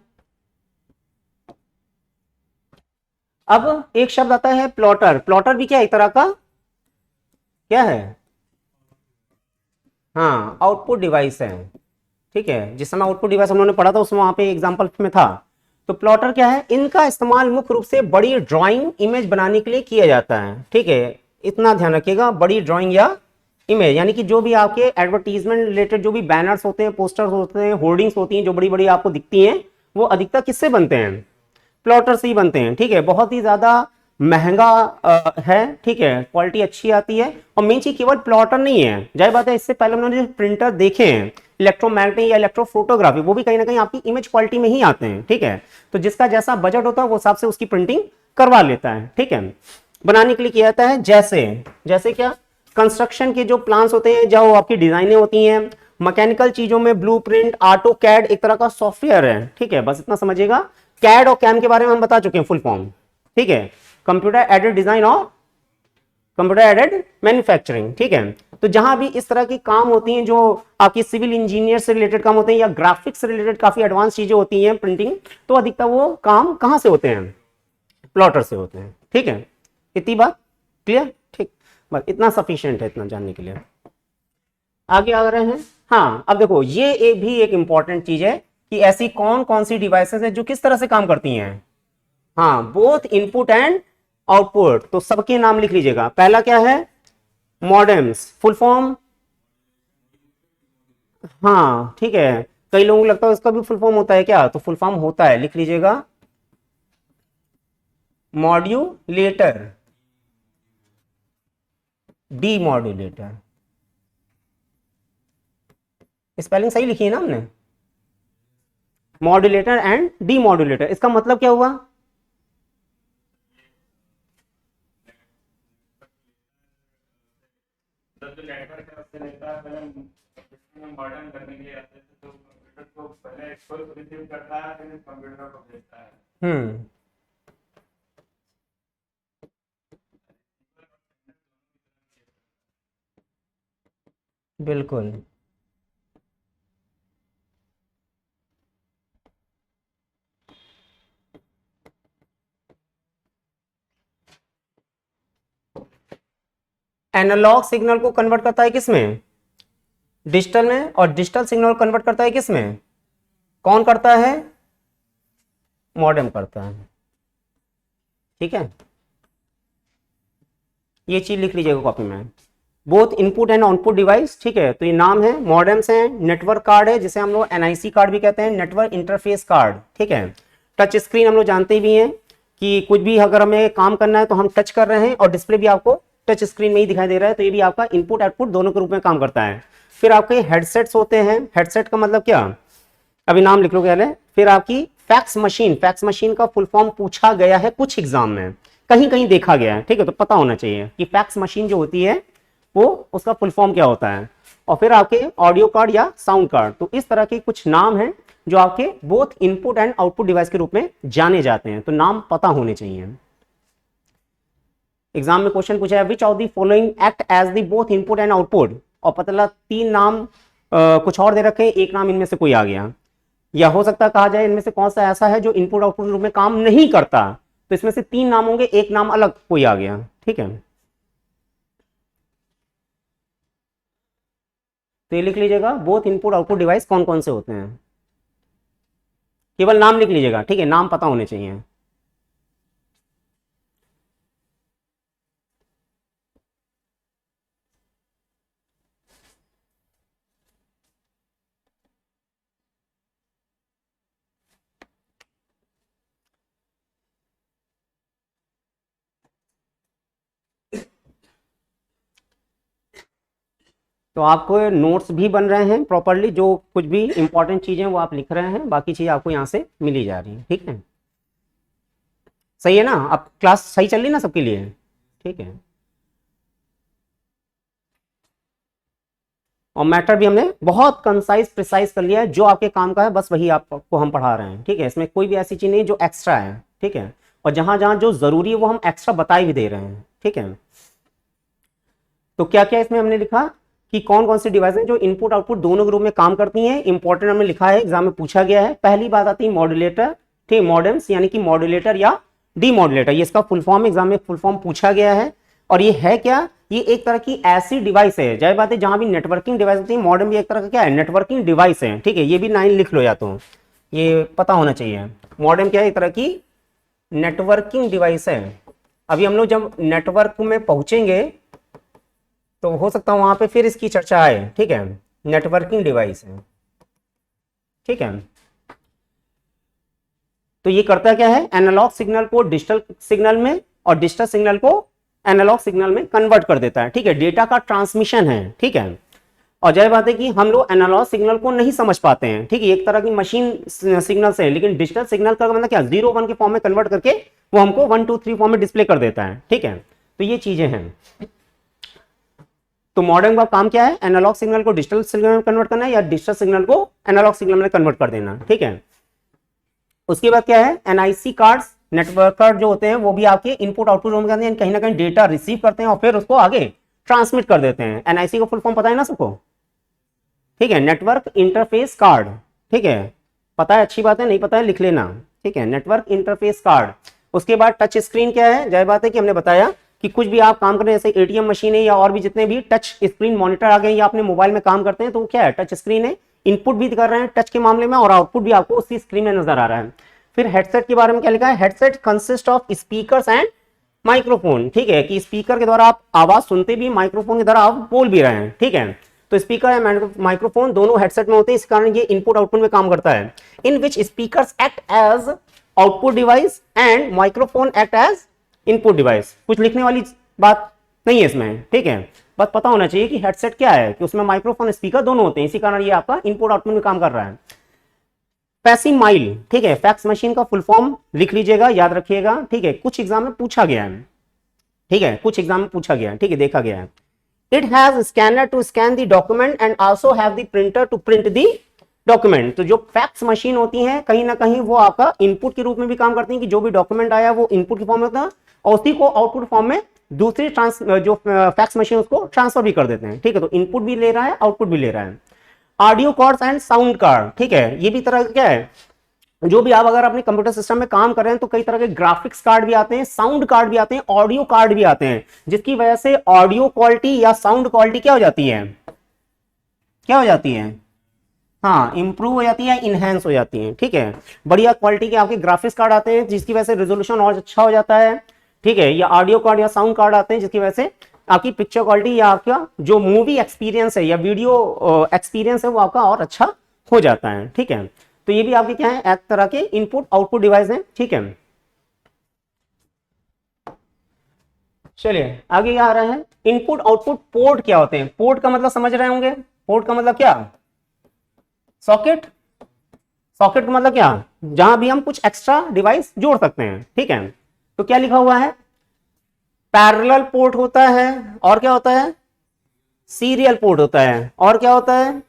Speaker 1: अब एक शब्द आता है प्लॉटर। प्लॉटर भी क्या एक तरह का क्या है, हाँ, आउटपुट डिवाइस है। ठीक है, जिस समय आउटपुट डिवाइस हम लोगों ने पढ़ा था उसमें वहां पे एग्जांपल में था। तो प्लॉटर क्या है, इनका इस्तेमाल मुख्य रूप से बड़ी ड्राइंग इमेज बनाने के लिए किया जाता है। ठीक है, इतना ध्यान रखिएगा, बड़ी ड्राइंग या इमेज, यानी कि जो भी आपके एडवर्टीजमेंट रिलेटेड जो भी बैनर्स होते हैं, पोस्टर्स होते हैं, होर्डिंग्स होती हैं जो बड़ी बड़ी आपको दिखती हैं, वो अधिकतर किससे बनते हैं, प्लॉटर से ही बनते हैं। ठीक है, बहुत ही ज्यादा महंगा है। ठीक है, क्वालिटी अच्छी आती है, और मेन चीज केवल प्लॉटर नहीं है, जाहिर बात है इससे पहले उन्होंने जो प्रिंटर देखे हैं इलेक्ट्रोमैग्नेटिक या इलेक्ट्रोफोटोग्राफी, वो भी कहीं ना कहीं आपकी इमेज क्वालिटी में ही आते हैं। ठीक है, तो जिसका जैसा बजट होता है वो हिसाब से उसकी प्रिंटिंग करवा लेता है। ठीक है, बनाने के लिए किया जाता है, जैसे जैसे क्या, कंस्ट्रक्शन के जो प्लान्स होते हैं, जो आपकी डिजाइनें होती हैं, मैकेनिकल चीजों में ब्लूप्रिंट, ऑटो कैड एक तरह का सॉफ्टवेयर है। ठीक है, बस इतना समझिएगा। कैड और कैम के बारे में हम बता चुके हैं फुल फॉर्म। ठीक है, कंप्यूटर एडेड डिजाइन और कंप्यूटर एडेड मैन्युफैक्चरिंग। ठीक है, तो जहां भी इस तरह की काम होती हैं जो आपकी सिविल इंजीनियर से रिलेटेड काम होते हैं या ग्राफिक्स से रिलेटेड काफी एडवांस चीजें होती हैं प्रिंटिंग, तो अधिकतर वो काम कहां से होते हैं, प्लॉटर से होते हैं। ठीक है, इतनी बात क्लियर। ठीक, बस इतना सफिशिएंट है, इतना जानने के लिए। आगे आ रहे हैं। हाँ, अब देखो ये भी एक इंपॉर्टेंट चीज है कि ऐसी कौन कौन सी डिवाइसेस है जो किस तरह से काम करती हैं। हाँ, बोथ इनपुट एंड आउटपुट, तो सबके नाम लिख लीजिएगा। पहला क्या है, मॉडेम्स, फुल फॉर्म, हाँ ठीक है, कई लोगों को लगता है उसका भी फुल फॉर्म होता है क्या, तो फुल फॉर्म होता है, लिख लीजिएगा, मॉड्यूलेटर, डी मॉड्यूलेटर। स्पेलिंग सही लिखी है ना हमने, मॉड्यूलेटर एंड डी मॉड्यूलेटर, इसका मतलब क्या हुआ, जो नेटवर्क है उससे लेता है, पहले मॉडर्न करने के लिए आते थे तो कंप्यूटर को पहले खुद रिसीव करता है फिर कंप्यूटर को भेजता है। बिल्कुल, एनालॉग सिग्नल को कन्वर्ट करता है किसमें, डिजिटल में, और डिजिटल सिग्नल कन्वर्ट करता है किसमें, कौन करता है, मॉडेम करता है। ठीक है, ये चीज लिख लीजिएगा कॉपी में, both input and output device. ठीक है, तो ये नाम है, मॉडेम्स हैं, नेटवर्क कार्ड है जिसे हम लोग एनआईसी कार्ड भी कहते हैं, नेटवर्क इंटरफेस कार्ड। ठीक है, टच स्क्रीन हम लोग जानते भी हैं कि कुछ भी अगर हमें काम करना है तो हम टच कर रहे हैं और डिस्प्ले भी आपको टच स्क्रीन में ही दिखाई दे रहा है, तो ये भी आपका इनपुट आउटपुट दोनों के रूप में काम करता है। फिर आपके हेडसेट्स होते हैं, हेडसेट का मतलब क्या, अभी नाम लिख लो पहले। फिर आपकी फैक्स मशीन, फैक्स मशीन का फुल फॉर्म पूछा गया है कुछ एग्जाम में, कहीं कहीं देखा गया है। ठीक है, तो पता होना चाहिए कि फैक्स मशीन जो होती है वो उसका फुल फॉर्म क्या होता है। और फिर आपके ऑडियो कार्ड या साउंड कार्ड, तो इस तरह के कुछ नाम हैं जो आपके both input and output device के रूप में जाने जाते हैं, तो नाम पता होने चाहिए। एग्जाम में क्वेश्चन पूछा है which of the following act as the both input and output, और पता लगा 3 नाम कुछ और दे रखे हैं, एक नाम इनमें से कोई आ गया, या हो सकता है कहा जाए इनमें से कौन सा ऐसा है जो इनपुट आउटपुट रूप में काम नहीं करता, तो इसमें से 3 नाम होंगे, एक नाम अलग कोई आ गया। ठीक है, तो ये लिख लीजिएगा बोथ इनपुट आउटपुट डिवाइस कौन कौन से होते हैं, केवल नाम लिख लीजिएगा। ठीक है, नाम पता होने चाहिए। तो आपको नोट्स भी बन रहे हैं प्रॉपरली, जो कुछ भी इंपॉर्टेंट चीजें वो आप लिख रहे हैं, बाकी चीज आपको यहाँ से मिली जा रही है। ठीक है, सही है ना, अब क्लास सही चल रही ना सबके लिए। ठीक है, और मैटर भी हमने बहुत कंसाइज प्रिसाइज कर लिया है, जो आपके काम का है बस वही आपको हम पढ़ा रहे हैं। ठीक है, इसमें कोई भी ऐसी चीज नहीं जो एक्स्ट्रा है। ठीक है, और जहां जहां जो जरूरी है वो हम एक्स्ट्रा बताए भी दे रहे हैं। ठीक है, तो क्या क्या इसमें हमने लिखा कि कौन कौन सी डिवाइस है जो इनपुट आउटपुट दोनों के रूप में काम करती हैं, इंपॉर्टेंट हमने लिखा है, एग्जाम में पूछा गया है। पहली बात आती है मॉड्यूलेटर, ठीक, मॉडेम्स यानी कि मॉड्यूलेटर या डीमॉड्यूलेटर, ये इसका फुल फॉर्म एग्जाम में फुल फॉर्म पूछा गया है। और ये है क्या, ये एक तरह की ऐसी डिवाइस है, जाहिर बात है जहां भी नेटवर्किंग डिवाइस होती है, मॉडेम भी एक तरह का क्या है, नेटवर्किंग डिवाइस है। ठीक है, ये भी 9 लिख लो, या तो ये पता होना चाहिए। मॉडेम क्या है, एक तरह की नेटवर्किंग डिवाइस है। अभी हम लोग जब नेटवर्क में पहुंचेंगे तो हो सकता है वहां पे फिर इसकी चर्चा आए। ठीक है, नेटवर्किंग डिवाइस है। ठीक है, तो ये करता क्या है, एनालॉग सिग्नल को डिजिटल सिग्नल में और डिजिटल सिग्नल को एनालॉग सिग्नल में कन्वर्ट कर देता है। ठीक है, डेटा का ट्रांसमिशन है। ठीक है, और जाहिर बात है कि हम लोग एनालॉग सिग्नल को नहीं समझ पाते हैं। ठीक है, एक तरह की मशीन सिग्नल से, लेकिन डिजिटल सिग्नल का मतलब क्या, 0 1 के फॉर्म में कन्वर्ट करके वो हमको 1 2 3 फॉर्म में डिस्प्ले कर देता है। ठीक है, तो ये चीजें हैं। तो मॉडेम का काम क्या है, एनालॉग सिग्नल को डिजिटल सिग्नल में कन्वर्ट करना है या डिजिटल सिग्नल को एनालॉग सिग्नल में कन्वर्ट कर देना। ठीक है, उसके बाद क्या है, एनआईसी कार्ड्स, नेटवर्क कार्ड जो होते हैं वो भी आपके इनपुट आउटपुट रूम में कहीं ना कहीं डेटा रिसीव करते हैं और फिर उसको आगे ट्रांसमिट कर देते हैं। एनआईसी का फुल फॉर्म पता है ना सबको। ठीक है, नेटवर्क इंटरफेस कार्ड। ठीक है, पता है, अच्छी बात है, नहीं पता है लिख लेना। ठीक है, नेटवर्क इंटरफेस कार्ड। उसके बाद टच स्क्रीन क्या है, जाहिर बात है कि हमने बताया कि कुछ भी आप काम करें, जैसे एटीएम मशीन है या और भी जितने भी टच स्क्रीन मॉनिटर आ गए या अपने मोबाइल में काम करते हैं, तो क्या है, टच स्क्रीन है, इनपुट भी कर रहे हैं टच के मामले में और आउटपुट भी आपको उसी स्क्रीन में नजर आ रहा है। फिर हेडसेट के बारे में क्या लिखा है, headset consist of speakers and microphone. ठीक है, कि स्पीकर के द्वारा आप आवाज सुनते भी, माइक्रोफोन के द्वारा आप बोल भी रहे हैं। ठीक है, तो स्पीकर एंड माइक्रोफोन दोनों हेडसेट में होते हैं, इस कारण ये इनपुट आउटपुट में काम करता है। In which speakers act as output device and microphone act as input device. कुछ लिखने वाली बात नहीं है इसमें। ठीक है, बस पता होना चाहिए कि हेडसेट क्या है, कि उसमें माइक्रोफोन स्पीकर दोनों होते हैं, इसी कारण ये आपका इनपुट आउटपुट में काम कर रहा है। पैसिव माइल, ठीक है, फैक्स मशीन का फुल फॉर्म लिख लीजिएगा, याद रखिएगा। ठीक है, कुछ एग्जाम में पूछा गया है। ठीक है, कुछ एग्जाम में पूछा गया है। ठीक है, देखा गया है। It has scanner to scan the document and also have the printer to print the document. तो जो फैक्स मशीन होती है कहीं ना कहीं वो आपका इनपुट के रूप में भी काम करती है, कि जो भी डॉक्यूमेंट आया वो इनपुट के फॉर्म में होता है और उसी को आउटपुट फॉर्म में दूसरी जो फैक्स मशीन उसको ट्रांसफर भी कर देते हैं। ठीक है, तो इनपुट भी ले रहा है, आउटपुट भी ले रहा है। Audio cards and sound card, ठीक है, ये भी तरह क्या है, जो भी आप अगर अपने कंप्यूटर सिस्टम में काम कर रहे हैं तो कई तरह के ग्राफिक्स कार्ड भी आते हैं, साउंड कार्ड भी आते हैं, ऑडियो कार्ड भी आते हैं, जिसकी वजह से ऑडियो क्वालिटी या साउंड क्वालिटी क्या हो जाती है, क्या हो जाती है, हाँ इंप्रूव हो जाती है, इनहेंस हो जाती है। ठीक है, बढ़िया क्वालिटी के आपके ग्राफिक्स कार्ड आते हैं जिसकी वजह से रेजोल्यूशन और अच्छा हो जाता है। ठीक है, या ऑडियो कार्ड या साउंड कार्ड आते हैं जिसकी वजह से आपकी पिक्चर क्वालिटी या आपका जो मूवी एक्सपीरियंस है या वीडियो एक्सपीरियंस है वो आपका और अच्छा हो जाता है। ठीक है, तो ये भी आपके क्या है, एक तरह के इनपुट आउटपुट डिवाइस हैं। ठीक है, चलिए आगे क्या आ रहा है, इनपुट आउटपुट पोर्ट क्या होते हैं। पोर्ट का मतलब समझ रहे होंगे, पोर्ट का मतलब क्या, सॉकेट। सॉकेट का मतलब क्या, जहां भी हम कुछ एक्स्ट्रा डिवाइस जोड़ सकते हैं। ठीक है, तो क्या लिखा हुआ है, पैरेलल पोर्ट होता है, और क्या होता है, सीरियल पोर्ट होता है, और क्या होता है,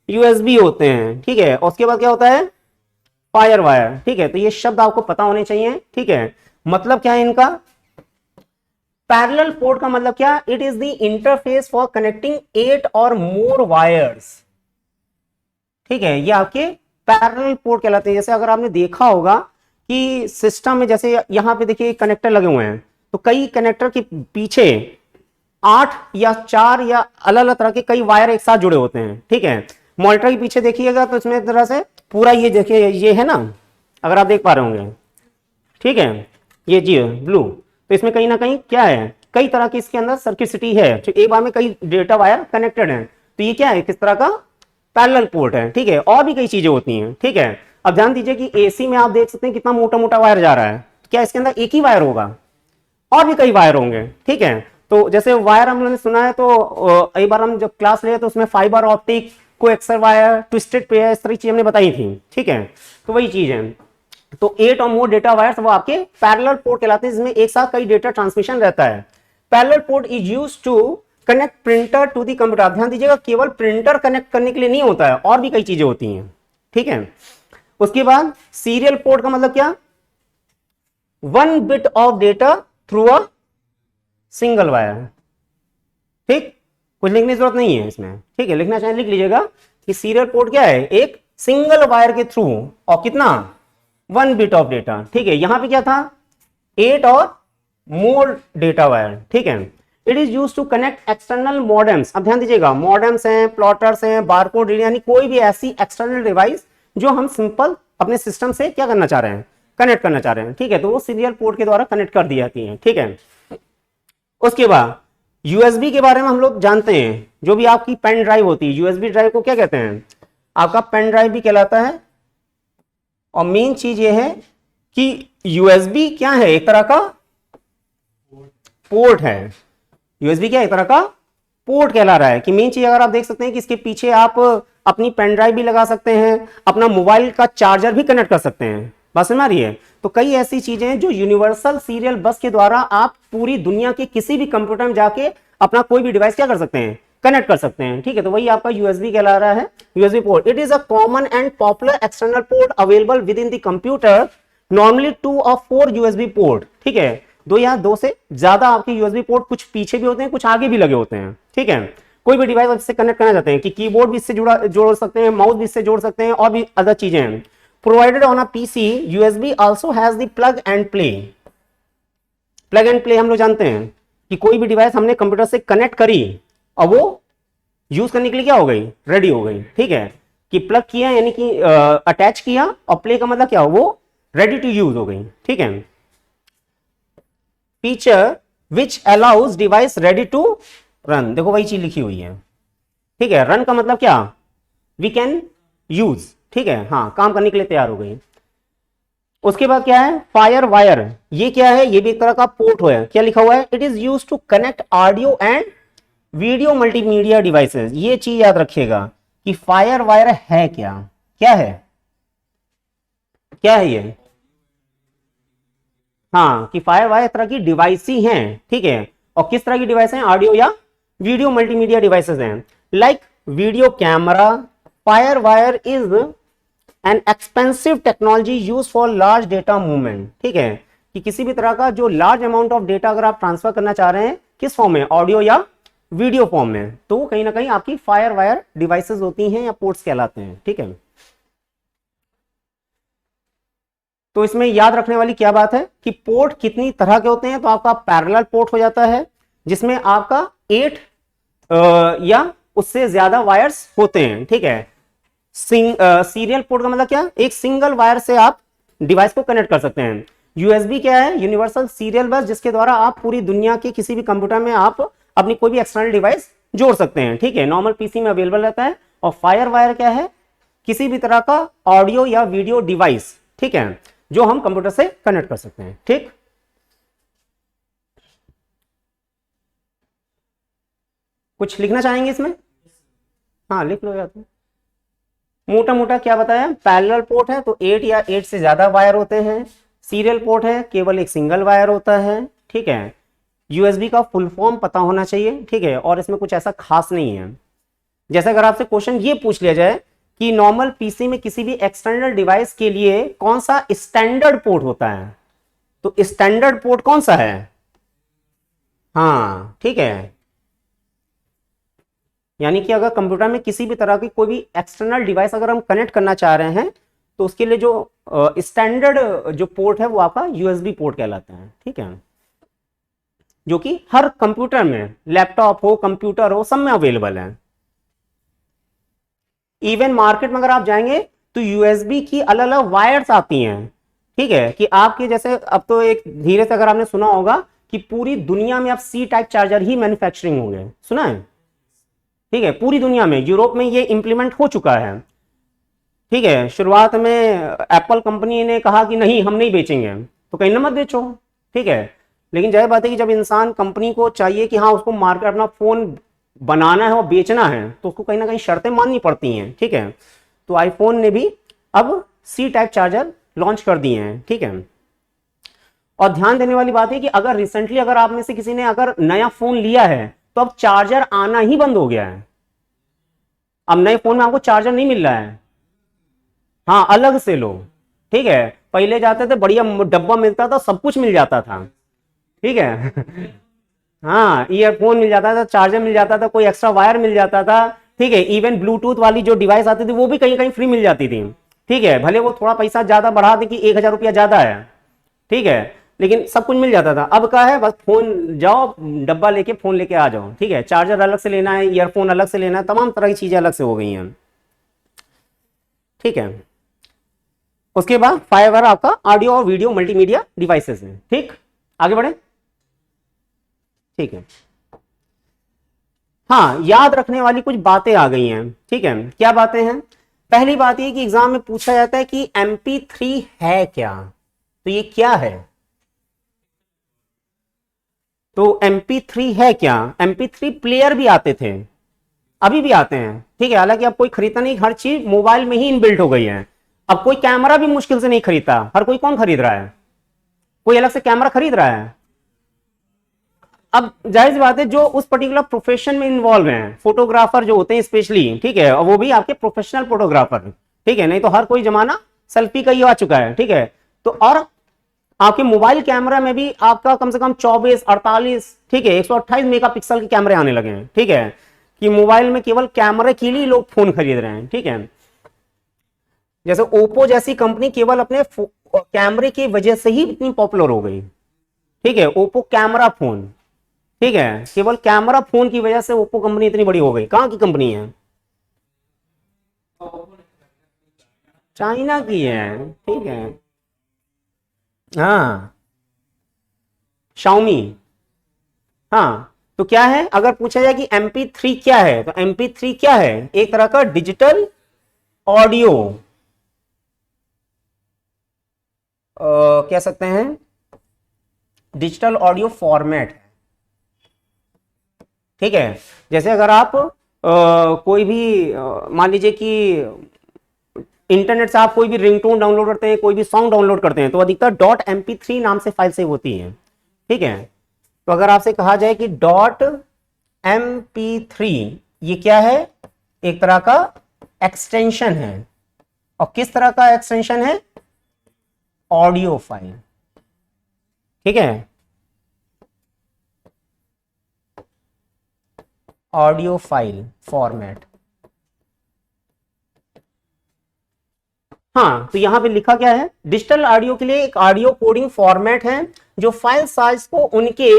Speaker 1: यूएसबी होते हैं। ठीक है, उसके बाद क्या होता है, फायर वायर। ठीक है, तो ये शब्द आपको पता होने चाहिए। ठीक है, मतलब क्या है इनका, पैरेलल पोर्ट का मतलब क्या, it is the interface for connecting 8 और मोर वायर्स। ठीक है, ये आपके पैरेलल पोर्ट कहलाते हैं। जैसे अगर आपने देखा होगा कि सिस्टम में जैसे यहां पे देखिए कनेक्टर लगे हुए हैं, तो कई कनेक्टर के पीछे 8 या 4 या अलग अलग तरह के कई वायर एक साथ जुड़े होते हैं। ठीक है, मॉनिटर के पीछे देखिएगा तो इसमें एक तरह से पूरा ये देखिए ये है ना, अगर आप देख पा रहे होंगे। ठीक है, ये जी ब्लू, तो इसमें कहीं ना कहीं क्या है, कई तरह की इसके अंदर सर्किटसिटी है, तो एक बार में कई डेटा वायर कनेक्टेड हैं, तो ये क्या है, किस तरह का पैरेलल पोर्ट है। ठीक है, और भी कई चीजें होती हैं। ठीक है, अब ध्यान दीजिए कि एसी में आप देख सकते हैं कितना मोटा मोटा वायर जा रहा है, क्या इसके अंदर एक ही वायर होगा, और भी कई वायर होंगे। ठीक है, तो जैसे वायर हम लोगों ने सुना है, तो एक बार हम जब क्लास लिए तो उसमें fibre optic, coaxial wire, twisted pair, इस तरह की चीजें हमने बताई थी। ठीक है, तो वही चीज है। तो 8 और मोर डेटा वायर्स वो आपके पैरेलल पोर्ट कहलाते हैं, जिसमें एक साथ कई डेटा ट्रांसमिशन रहता है। Parallel port is used to connect printer to the computer. ध्यान दीजिएगा, केवल प्रिंटर कनेक्ट करने के लिए नहीं होता है, और भी कई चीजें होती हैं। ठीक है, उसके बाद सीरियल पोर्ट का मतलब क्या, 1 bit of data through a single wire. ठीक, कुछ लिखने की जरूरत नहीं है इसमें। ठीक है, लिखना चाहे लिख लीजिएगा कि सीरियल पोर्ट क्या है, एक सिंगल वायर के थ्रू, और कितना, 1 बिट ऑफ डेटा। ठीक है, यहां पे क्या था, 8 और मोर डेटा वायर। ठीक है, it is use to connect external modems. अब ध्यान दीजिएगा, मॉडेम्स हैं, प्लॉटर्स हैं, बारकोड रीडर, यानी कोई भी ऐसी एक्सटर्नल डिवाइस जो हम सिंपल अपने सिस्टम से क्या करना चाह रहे हैं, कनेक्ट करना चाह रहे हैं। ठीक है, तो वो सीरियल पोर्ट के द्वारा कनेक्ट कर दी जाती है। ठीक है, उसके बाद यूएसबी के बारे में हम लोग जानते हैं, जो भी आपकी पेन ड्राइव होती है, यूएसबी ड्राइव को क्या कहते हैं, आपका पेन ड्राइव भी कहलाता है। और मेन चीज ये है कि यूएसबी क्या है, एक तरह का पोर्ट है। यूएसबी क्या है, एक तरह का पोर्ट कहला रहा है। कि मेन चीज अगर आप देख सकते हैं कि इसके पीछे आप अपनी पेन ड्राइव भी लगा सकते हैं, अपना मोबाइल का चार्जर भी कनेक्ट कर सकते हैं। बस समझ रही है, तो कई ऐसी चीजें हैं जो यूनिवर्सल सीरियल बस के द्वारा आप पूरी दुनिया के किसी भी कंप्यूटर में जाके अपना कोई भी डिवाइस क्या कर सकते हैं, कनेक्ट कर सकते हैं। ठीक है, तो वही आपका यूएसबी कहला रहा है, USB port. It is a common and popular external port available with in the computer, normally 2 और 4 यूएसबी पोर्ट। ठीक है, दो या दो से ज्यादा आपके यूएसबी पोर्ट, कुछ पीछे भी होते हैं, कुछ आगे भी लगे होते हैं। ठीक है, कोई भी डिवाइस इससे कनेक्ट करना चाहते हैं कि कीबोर्ड भी इससे जोड़ सकते हैं, माउस भी इससे जोड़ सकते हैं, और भी अदर चीजें हैं। Provided on a PC, USB also has the plug and play. Plug and play हम लोग जानते हैं कि कोई भी डिवाइस हमने कंप्यूटर से कनेक्ट करी और वो यूज करने के लिए क्या हो गई, रेडी हो गई। ठीक है, कि प्लग किया यानी कि अटैच किया, और प्ले का मतलब क्या, वो रेडी टू यूज हो गई। ठीक है, feature which allows device ready to run, देखो वही चीज लिखी हुई है। ठीक है, रन का मतलब क्या, वी कैन यूज। ठीक है, हाँ काम करने के लिए तैयार हो गई। उसके बाद क्या है, फायर वायर, ये क्या है, ये भी एक तरह का पोर्ट है। क्या लिखा हुआ है, it is use to connect audio and video multimedia devices. ये चीज याद रखिएगा कि फायर वायर है क्या, क्या है, क्या है ये, हाँ कि फायर वायर तरह की डिवाइस ही हैं। ठीक है, और किस तरह की डिवाइस हैं, ऑडियो या वीडियो मल्टीमीडिया डिवाइसेस हैं। Like video camera, fire wire is an expensive technology use for large data movement. ठीक है, कि किसी भी तरह का जो लार्ज अमाउंट ऑफ डेटा अगर आप ट्रांसफर करना चाह रहे हैं, किस फॉर्म में, ऑडियो या वीडियो फॉर्म में, तो कहीं ना कहीं आपकी फायर वायर डिवाइसेस होती हैं या पोर्ट्स कहलाते हैं। ठीक है, तो इसमें याद रखने वाली क्या बात है कि पोर्ट कितनी तरह के होते हैं, तो आपका पैरेलल पोर्ट हो जाता है जिसमें आपका 8 या उससे ज्यादा वायर्स होते हैं, ठीक है। सीरियल पोर्ट का मतलब क्या, एक सिंगल वायर से आप डिवाइस को कनेक्ट कर सकते हैं। यूएसबी क्या है, यूनिवर्सल सीरियल बस, जिसके द्वारा आप पूरी दुनिया के किसी भी कंप्यूटर में आप अपनी कोई भी एक्सटर्नल डिवाइस जोड़ सकते हैं, ठीक है, नॉर्मल पीसी में अवेलेबल रहता है। और फायर वायर क्या है, किसी भी तरह का ऑडियो या वीडियो डिवाइस, ठीक है, जो हम कंप्यूटर से कनेक्ट कर सकते हैं, ठीक। कुछ लिखना चाहेंगे इसमें? हाँ लिख लो या तो। मोटा मोटा क्या बताया, पैरेलल पोर्ट है तो 8 या 8 से ज्यादा वायर होते हैं। सीरियल पोर्ट है, केवल एक सिंगल वायर होता है, ठीक है। यूएसबी का फुल फॉर्म पता होना चाहिए, ठीक है, और इसमें कुछ ऐसा खास नहीं है। जैसे अगर आपसे क्वेश्चन ये पूछ लिया जाए कि नॉर्मल पीसी में किसी भी एक्सटर्नल डिवाइस के लिए कौन सा स्टैंडर्ड पोर्ट होता है, तो स्टैंडर्ड पोर्ट कौन सा है? हाँ ठीक है, यानी कि अगर कंप्यूटर में किसी भी तरह की कोई भी एक्सटर्नल डिवाइस अगर हम कनेक्ट करना चाह रहे हैं तो उसके लिए जो स्टैंडर्ड जो पोर्ट है वो आपका यूएसबी पोर्ट कहलाता है, ठीक है, जो कि हर कंप्यूटर में, लैपटॉप हो कंप्यूटर हो, सब में अवेलेबल है। इवन मार्केट में अगर आप जाएंगे तो यूएसबी की अलग अलग वायर्स आती हैं, ठीक है, कि आपके जैसे अब तो एक धीरे से अगर आपने सुना होगा कि पूरी दुनिया में अब सी टाइप चार्जर ही मैन्युफैक्चरिंग होंगे, सुना है, ठीक है, पूरी दुनिया में, यूरोप में ये इंप्लीमेंट हो चुका है, ठीक है। शुरुआत में एप्पल कंपनी ने कहा कि नहीं हम नहीं बेचेंगे, तो कहीं ना मत बेचो, ठीक है, लेकिन जाहिर बात है कि जब इंसान कंपनी को चाहिए कि हाँ उसको मार्केट अपना फोन बनाना है और बेचना है तो उसको कहीं ना कहीं शर्तें माननी पड़ती हैं, ठीक है। तो आईफोन ने भी अब सी टाइप चार्जर लॉन्च कर दिए हैं, ठीक है। और ध्यान देने वाली बात है कि अगर रिसेंटली अगर आप में से किसी ने अगर नया फोन लिया है तो अब चार्जर आना ही बंद हो गया है, अब नए फोन में आपको चार्जर नहीं मिल रहा है, हाँ अलग से लो, ठीक है। पहले जाते थे बढ़िया डब्बा मिलता था, सब कुछ मिल जाता था, ठीक है। हाँ ईयरफोन मिल जाता था, चार्जर मिल जाता था, कोई एक्स्ट्रा वायर मिल जाता था, ठीक है, इवन ब्लूटूथ वाली जो डिवाइस आती थी वो भी कहीं कहीं फ्री मिल जाती थी, ठीक है, भले वो थोड़ा पैसा ज्यादा बढ़ा दे कि 1,000 रुपया ज्यादा है, ठीक है, लेकिन सब कुछ मिल जाता था। अब क्या है, बस फोन जाओ डब्बा लेके फोन लेके आ जाओ, ठीक है, चार्जर अलग से लेना है, ईयरफोन अलग से लेना है, तमाम तरह की चीजें अलग से हो गई हैं, ठीक है। उसके बाद फाइबर आपका ऑडियो और वीडियो मल्टीमीडिया डिवाइसेस हैं, ठीक, आगे बढ़े, ठीक है। हाँ याद रखने वाली कुछ बातें आ गई हैं, ठीक है, क्या बातें हैं? पहली बात ये कि एग्जाम में पूछा जाता है कि MP3 है क्या, तो ये क्या है? तो MP3 है क्या, MP3 प्लेयर भी आते थे, अभी भी आते हैं, ठीक है, हालांकि अब कोई खरीदता नहीं, हर चीज मोबाइल में ही इनबिल्ट हो गई है। अब कोई कैमरा भी मुश्किल से नहीं खरीदता, हर कोई कौन खरीद रहा है, कोई अलग से कैमरा खरीद रहा है। अब जाहिर सी बात है जो उस पर्टिकुलर प्रोफेशन में इन्वॉल्व हैं, फोटोग्राफर जो होते हैं स्पेशली, ठीक है, और वो भी आपके प्रोफेशनल फोटोग्राफर, ठीक है, नहीं तो हर कोई जमाना सेल्फी का ही आ चुका है, ठीक है। तो और आपके मोबाइल कैमरा में भी आपका कम से कम 24, 48, ठीक है, 128 मेगापिक्सल के कैमरे आने लगे हैं, ठीक है, कि मोबाइल में केवल कैमरे के लिए लोग फोन खरीद रहे हैं, ठीक है। जैसे ओप्पो जैसी कंपनी केवल अपने कैमरे की वजह से ही इतनी पॉपुलर हो गई, ठीक है, ओप्पो कैमरा फोन, ठीक है, केवल कैमरा फोन की वजह से ओप्पो कंपनी इतनी बड़ी हो गई। कहां की कंपनी है? चाइना की है, ठीक है, हाँ शाओमी, हाँ। तो क्या है, अगर पूछा जाए कि MP3 क्या है, तो MP3 क्या है, एक तरह का डिजिटल ऑडियो कह सकते हैं, डिजिटल ऑडियो फॉर्मेट, ठीक है। जैसे अगर आप कोई भी मान लीजिए कि इंटरनेट से आप कोई भी रिंगटोन डाउनलोड करते हैं, कोई भी सॉन्ग डाउनलोड करते हैं, तो अधिकतर .mp3 नाम से फाइल सेव होती है, ठीक है। तो अगर आपसे कहा जाए कि .mp3 ये क्या है, एक तरह का एक्सटेंशन है, और किस तरह का एक्सटेंशन है, ऑडियो फाइल, ठीक है, ऑडियो फाइल फॉर्मेट। हाँ, तो यहां पे लिखा क्या है, डिजिटल ऑडियो के लिए एक ऑडियो कोडिंग फॉर्मेट है जो फाइल साइज को उनके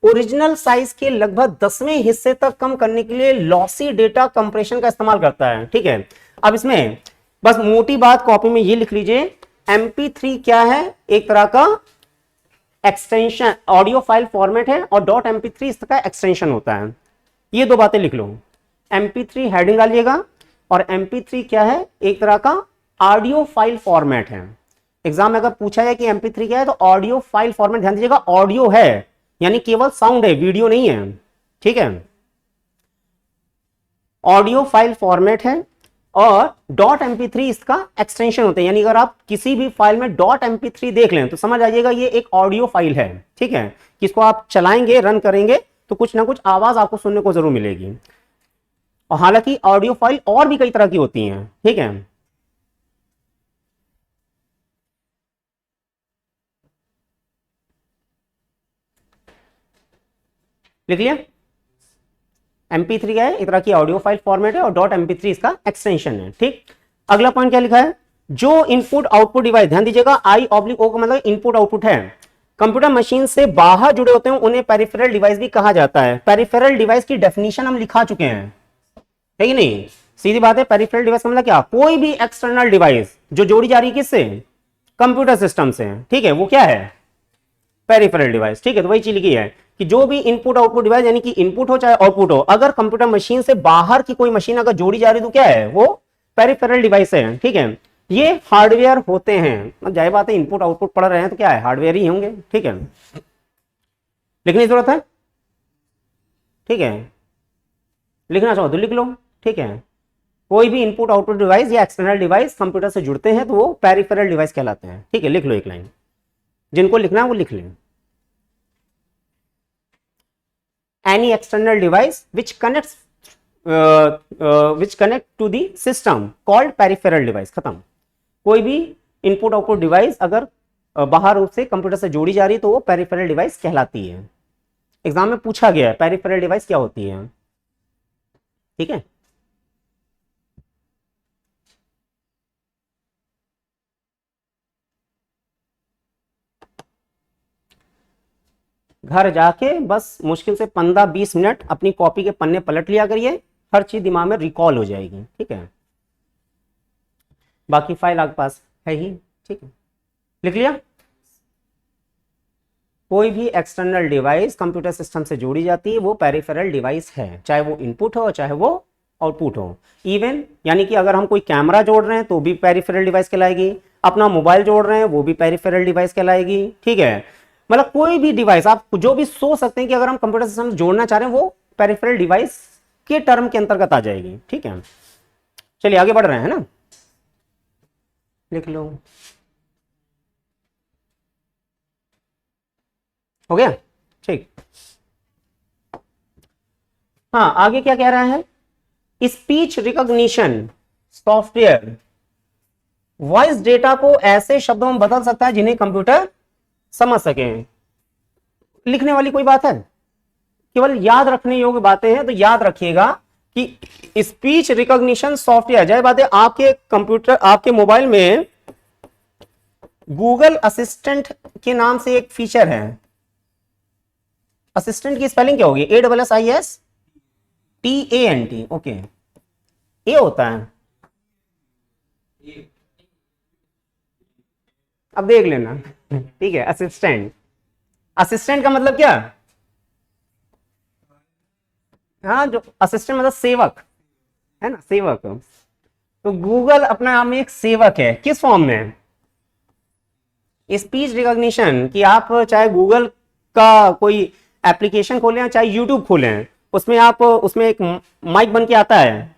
Speaker 1: ओरिजिनल साइज के लगभग 10वें हिस्से तक कम करने के लिए लॉसी डेटा कंप्रेशन का इस्तेमाल करता है। ठीक है, अब इसमें बस मोटी बात कॉपी में ये लिख लीजिए, MP3 क्या है, एक तरह का एक्सटेंशन, ऑडियो फाइल फॉर्मेट है, और .mp3 इसका एक्सटेंशन होता है। ये दो बातें लिख लो, MP3 हेडिंग डालिएगा, और MP3 क्या है, एक तरह का ऑडियो फाइल फॉर्मेट है। एग्जाम में अगर पूछा है कि MP3 क्या है, तो ऑडियो फाइल फॉर्मेट, ध्यान दीजिएगा ऑडियो है यानी केवल साउंड है, वीडियो नहीं है। ठीक है, ऑडियो फाइल फॉर्मेट है, और .mp3 इसका एक्सटेंशन होता है, यानी अगर आप किसी भी फाइल में .mp3 देख लें तो समझ आइएगा ये एक ऑडियो फाइल है। ठीक है, किसको आप चलाएंगे, रन करेंगे तो कुछ ना कुछ आवाज आपको सुनने को जरूर मिलेगी। और हालांकि ऑडियो फाइल और भी कई तरह की होती हैं। ठीक है, लिख लिया, MP3 क्या है, एक तरह की ऑडियो फाइल फॉर्मेट है, और .mp3 इसका एक्सटेंशन है। ठीक, अगला पॉइंट क्या लिखा है, जो इनपुट आउटपुट डिवाइस, ध्यान दीजिएगा I/O का मतलब इनपुट आउटपुट है, कंप्यूटर मशीन से बाहर जुड़े होते हैं उन्हें पेरिफेरल डिवाइस भी कहा जाता है। पेरिफेरल डिवाइस की डेफिनेशन हम लिखा चुके हैं, है कि नहीं, सीधी बात है। पेरिफेरल डिवाइस का मतलब क्या, कोई भी एक्सटर्नल डिवाइस जो जोड़ी जा रही है किससे, कंप्यूटर सिस्टम से। ठीक है, वो क्या है, पेरिफेरल डिवाइस। ठीक है, तो वही चीज लिखी है कि जो भी इनपुट आउटपुट डिवाइस, यानी कि इनपुट हो चाहे आउटपुट हो, अगर कंप्यूटर मशीन से बाहर की कोई मशीन अगर जोड़ी जा रही तो क्या है, वो पेरिफेरल डिवाइस है। ठीक है, ये हार्डवेयर होते हैं, जाहिर बात है इनपुट आउटपुट पढ़ रहे हैं तो क्या है, हार्डवेयर ही होंगे। ठीक है, लिखने की जरूरत है, ठीक है, लिखना चाहो तो लिख लो। ठीक है, कोई भी इनपुट आउटपुट डिवाइस या एक्सटर्नल डिवाइस कंप्यूटर से जुड़ते हैं तो वो पेरिफेरल डिवाइस कहलाते हैं। ठीक है, लिख लो एक लाइन, जिनको लिखना है वो लिख लें। Any external device which connect to the system called peripheral device, खत्म। कोई भी इनपुट आउटपुट डिवाइस अगर बाहर रूप से कंप्यूटर से जोड़ी जा रही है तो वो पेरिफेरल डिवाइस कहलाती है। एग्जाम में पूछा गया है पेरिफेरल डिवाइस क्या होती है। ठीक है, घर जाके बस मुश्किल से 15-20 मिनट अपनी कॉपी के पन्ने पलट लिया करिए, हर चीज दिमाग में रिकॉल हो जाएगी। ठीक है, बाकी फाइल आपके पास है ही। ठीक है, लिख लिया, कोई भी एक्सटर्नल डिवाइस कंप्यूटर सिस्टम से जोड़ी जाती है वो पेरिफेरल डिवाइस है, चाहे वो इनपुट हो चाहे वो आउटपुट हो। इवन यानी कि अगर हम कोई कैमरा जोड़ रहे हैं तो भी पेरिफेरल डिवाइस कहलाएगी, अपना मोबाइल जोड़ रहे हैं वो भी पेरिफेरल डिवाइस कहलाएगी। ठीक है, मतलब कोई भी डिवाइस आप जो भी सोच सकते हैं कि अगर हम कंप्यूटर सिस्टम जोड़ना चाह रहे हैं वो पेरिफेरल डिवाइस के टर्म के अंतर्गत आ जाएगी। ठीक है, चलिए आगे बढ़ रहे हैं ना, लिख लो, हो गया। ठीक, हाँ आगे क्या कह रहा है, speech recognition software voice data को ऐसे शब्दों में बदल सकता है जिन्हें कंप्यूटर समझ सके। लिखने वाली कोई बात है, केवल याद रखने योग्य बातें हैं, तो याद रखिएगा कि स्पीच रिकॉग्निशन सॉफ्टवेयर, जय बात है आपके कंप्यूटर आपके मोबाइल में गूगल असिस्टेंट के नाम से एक फीचर है। असिस्टेंट की स्पेलिंग क्या होगी, ASSISTANT। ओके, ए होता है, अब देख लेना। ठीक है, असिस्टेंट, असिस्टेंट का मतलब क्या, हाँ जो असिस्टेंट मतलब सेवक है ना, सेवक। तो गूगल अपने आप में एक सेवक है, किस फॉर्म में, स्पीच रिकॉग्निशन, कि आप चाहे गूगल का कोई एप्लीकेशन खोलें चाहे यूट्यूब खोलें, उसमें आप उसमें एक माइक बन के आता है,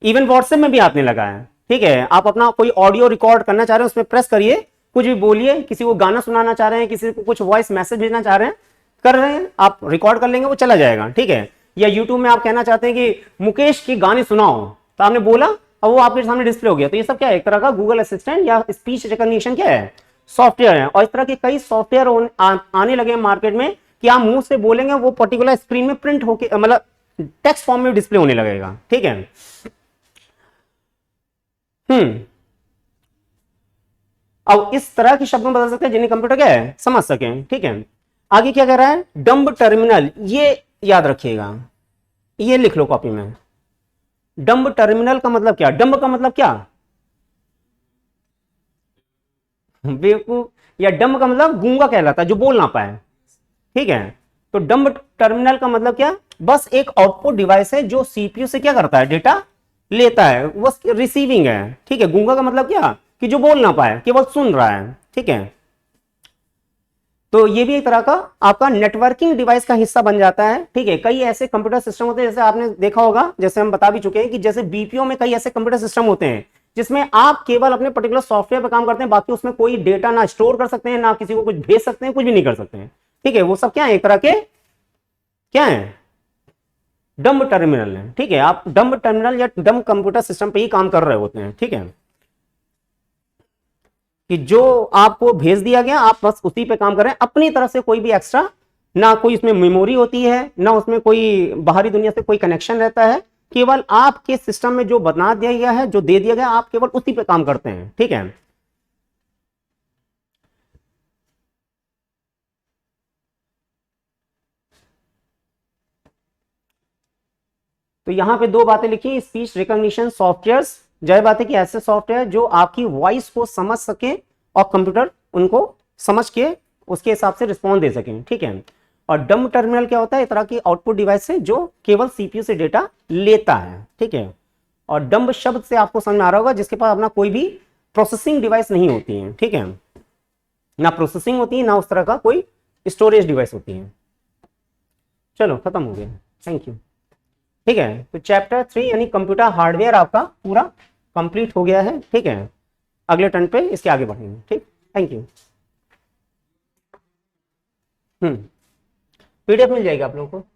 Speaker 1: इवन व्हाट्सएप में भी आने लगा है। ठीक है, आप अपना कोई ऑडियो रिकॉर्ड करना चाह रहे हैं उसमें प्रेस करिए, कुछ भी बोलिए, किसी को गाना सुनाना चाह रहे हैं, किसी को कुछ वॉइस मैसेज भेजना चाह रहे हैं, कर रहे हैं, आप रिकॉर्ड कर लेंगे वो चला जाएगा। ठीक है, या यूट्यूब में आप कहना चाहते हैं कि मुकेश के गाने सुनाओ, तो आपने बोला और वो आपके सामने डिस्प्ले हो गया। तो ये सब क्या है, एक तरह का गूगल असिस्टेंट या स्पीच रिकॉग्निशन क्या है, सॉफ्टवेयर है। और इस तरह के कई सॉफ्टवेयर आने लगे मार्केट में कि आप मुंह से बोलेंगे वो पर्टिकुलर स्क्रीन में प्रिंट होके मतलब टेक्स्ट फॉर्म में डिस्प्ले होने लगेगा। ठीक है, अब इस तरह के शब्द में बदल सकते हैं जिन्हें कंप्यूटर क्या है समझ सकें, ठीक है। आगे क्या कह रहा है, डम्ब टर्मिनल, ये याद रखिएगा, ये लिख लो कॉपी में। डम्ब टर्मिनल का मतलब क्या, डम्ब का मतलब क्या, बेवकूफ, या डम्ब का मतलब गूंगा कहलाता है, जो बोल ना पाए, ठीक है। तो डम्ब टर्मिनल का मतलब क्या, बस एक आउटपुट डिवाइस है जो सीपीयू से क्या करता है, डेटा लेता है, बस रिसीविंग है, ठीक है। गूंगा का मतलब क्या, कि जो बोल ना पाए, केवल सुन रहा है, ठीक है। तो ये भी एक तरह का आपका नेटवर्किंग डिवाइस का हिस्सा बन जाता है, ठीक है। कई ऐसे कंप्यूटर सिस्टम होते हैं, जैसे आपने देखा होगा, जैसे हम बता भी चुके हैं कि जैसे बीपीओ में कई ऐसे कंप्यूटर सिस्टम होते हैं जिसमें आप केवल अपने पर्टिकुलर सॉफ्टवेयर पर काम करते हैं, बाकी उसमें कोई डेटा ना स्टोर कर सकते हैं, ना किसी को कुछ भेज सकते हैं, कुछ भी नहीं कर सकते हैं, ठीक है। वो सब क्या है, एक तरह के क्या है, डम्ब टर्मिनल है, ठीक है। आप डम्ब टर्मिनल या डम्ब कंप्यूटर सिस्टम पे ही काम कर रहे होते हैं, ठीक है, कि जो आपको भेज दिया गया आप बस उसी पे काम कर रहे हैं, अपनी तरफ से कोई भी एक्स्ट्रा, ना कोई उसमें मेमोरी होती है, ना उसमें कोई बाहरी दुनिया से कोई कनेक्शन रहता है, केवल आपके सिस्टम में जो बना दिया गया है, जो दे दिया गया, आप केवल उसी पे काम करते हैं, ठीक है। तो यहां पे दो बातें लिखी, स्पीच रिकॉग्निशन सॉफ्टवेयर, जाहिर बात है कि ऐसे सॉफ्टवेयर जो आपकी वॉइस को समझ सके और कंप्यूटर उनको समझ के उसके हिसाब से रिस्पॉन्स दे सकें, ठीक है। और डम्ब टर्मिनल क्या होता है, एक तरह की आउटपुट डिवाइस है जो केवल सीपीयू से डेटा लेता है, ठीक है। और डम्ब शब्द से आपको समझ में आ रहा होगा जिसके पास अपना कोई भी प्रोसेसिंग डिवाइस नहीं होती है, ठीक है, ना प्रोसेसिंग होती है, ना उस तरह का कोई स्टोरेज डिवाइस होती है। चलो खत्म हो गया, थैंक यू, ठीक है। तो चैप्टर 3 यानी कंप्यूटर हार्डवेयर आपका पूरा कंप्लीट हो गया है, ठीक है। अगले टर्न पे इसके आगे बढ़ेंगे, ठीक, थैंक यू। पीडीएफ मिल जाएगा आप लोगों को।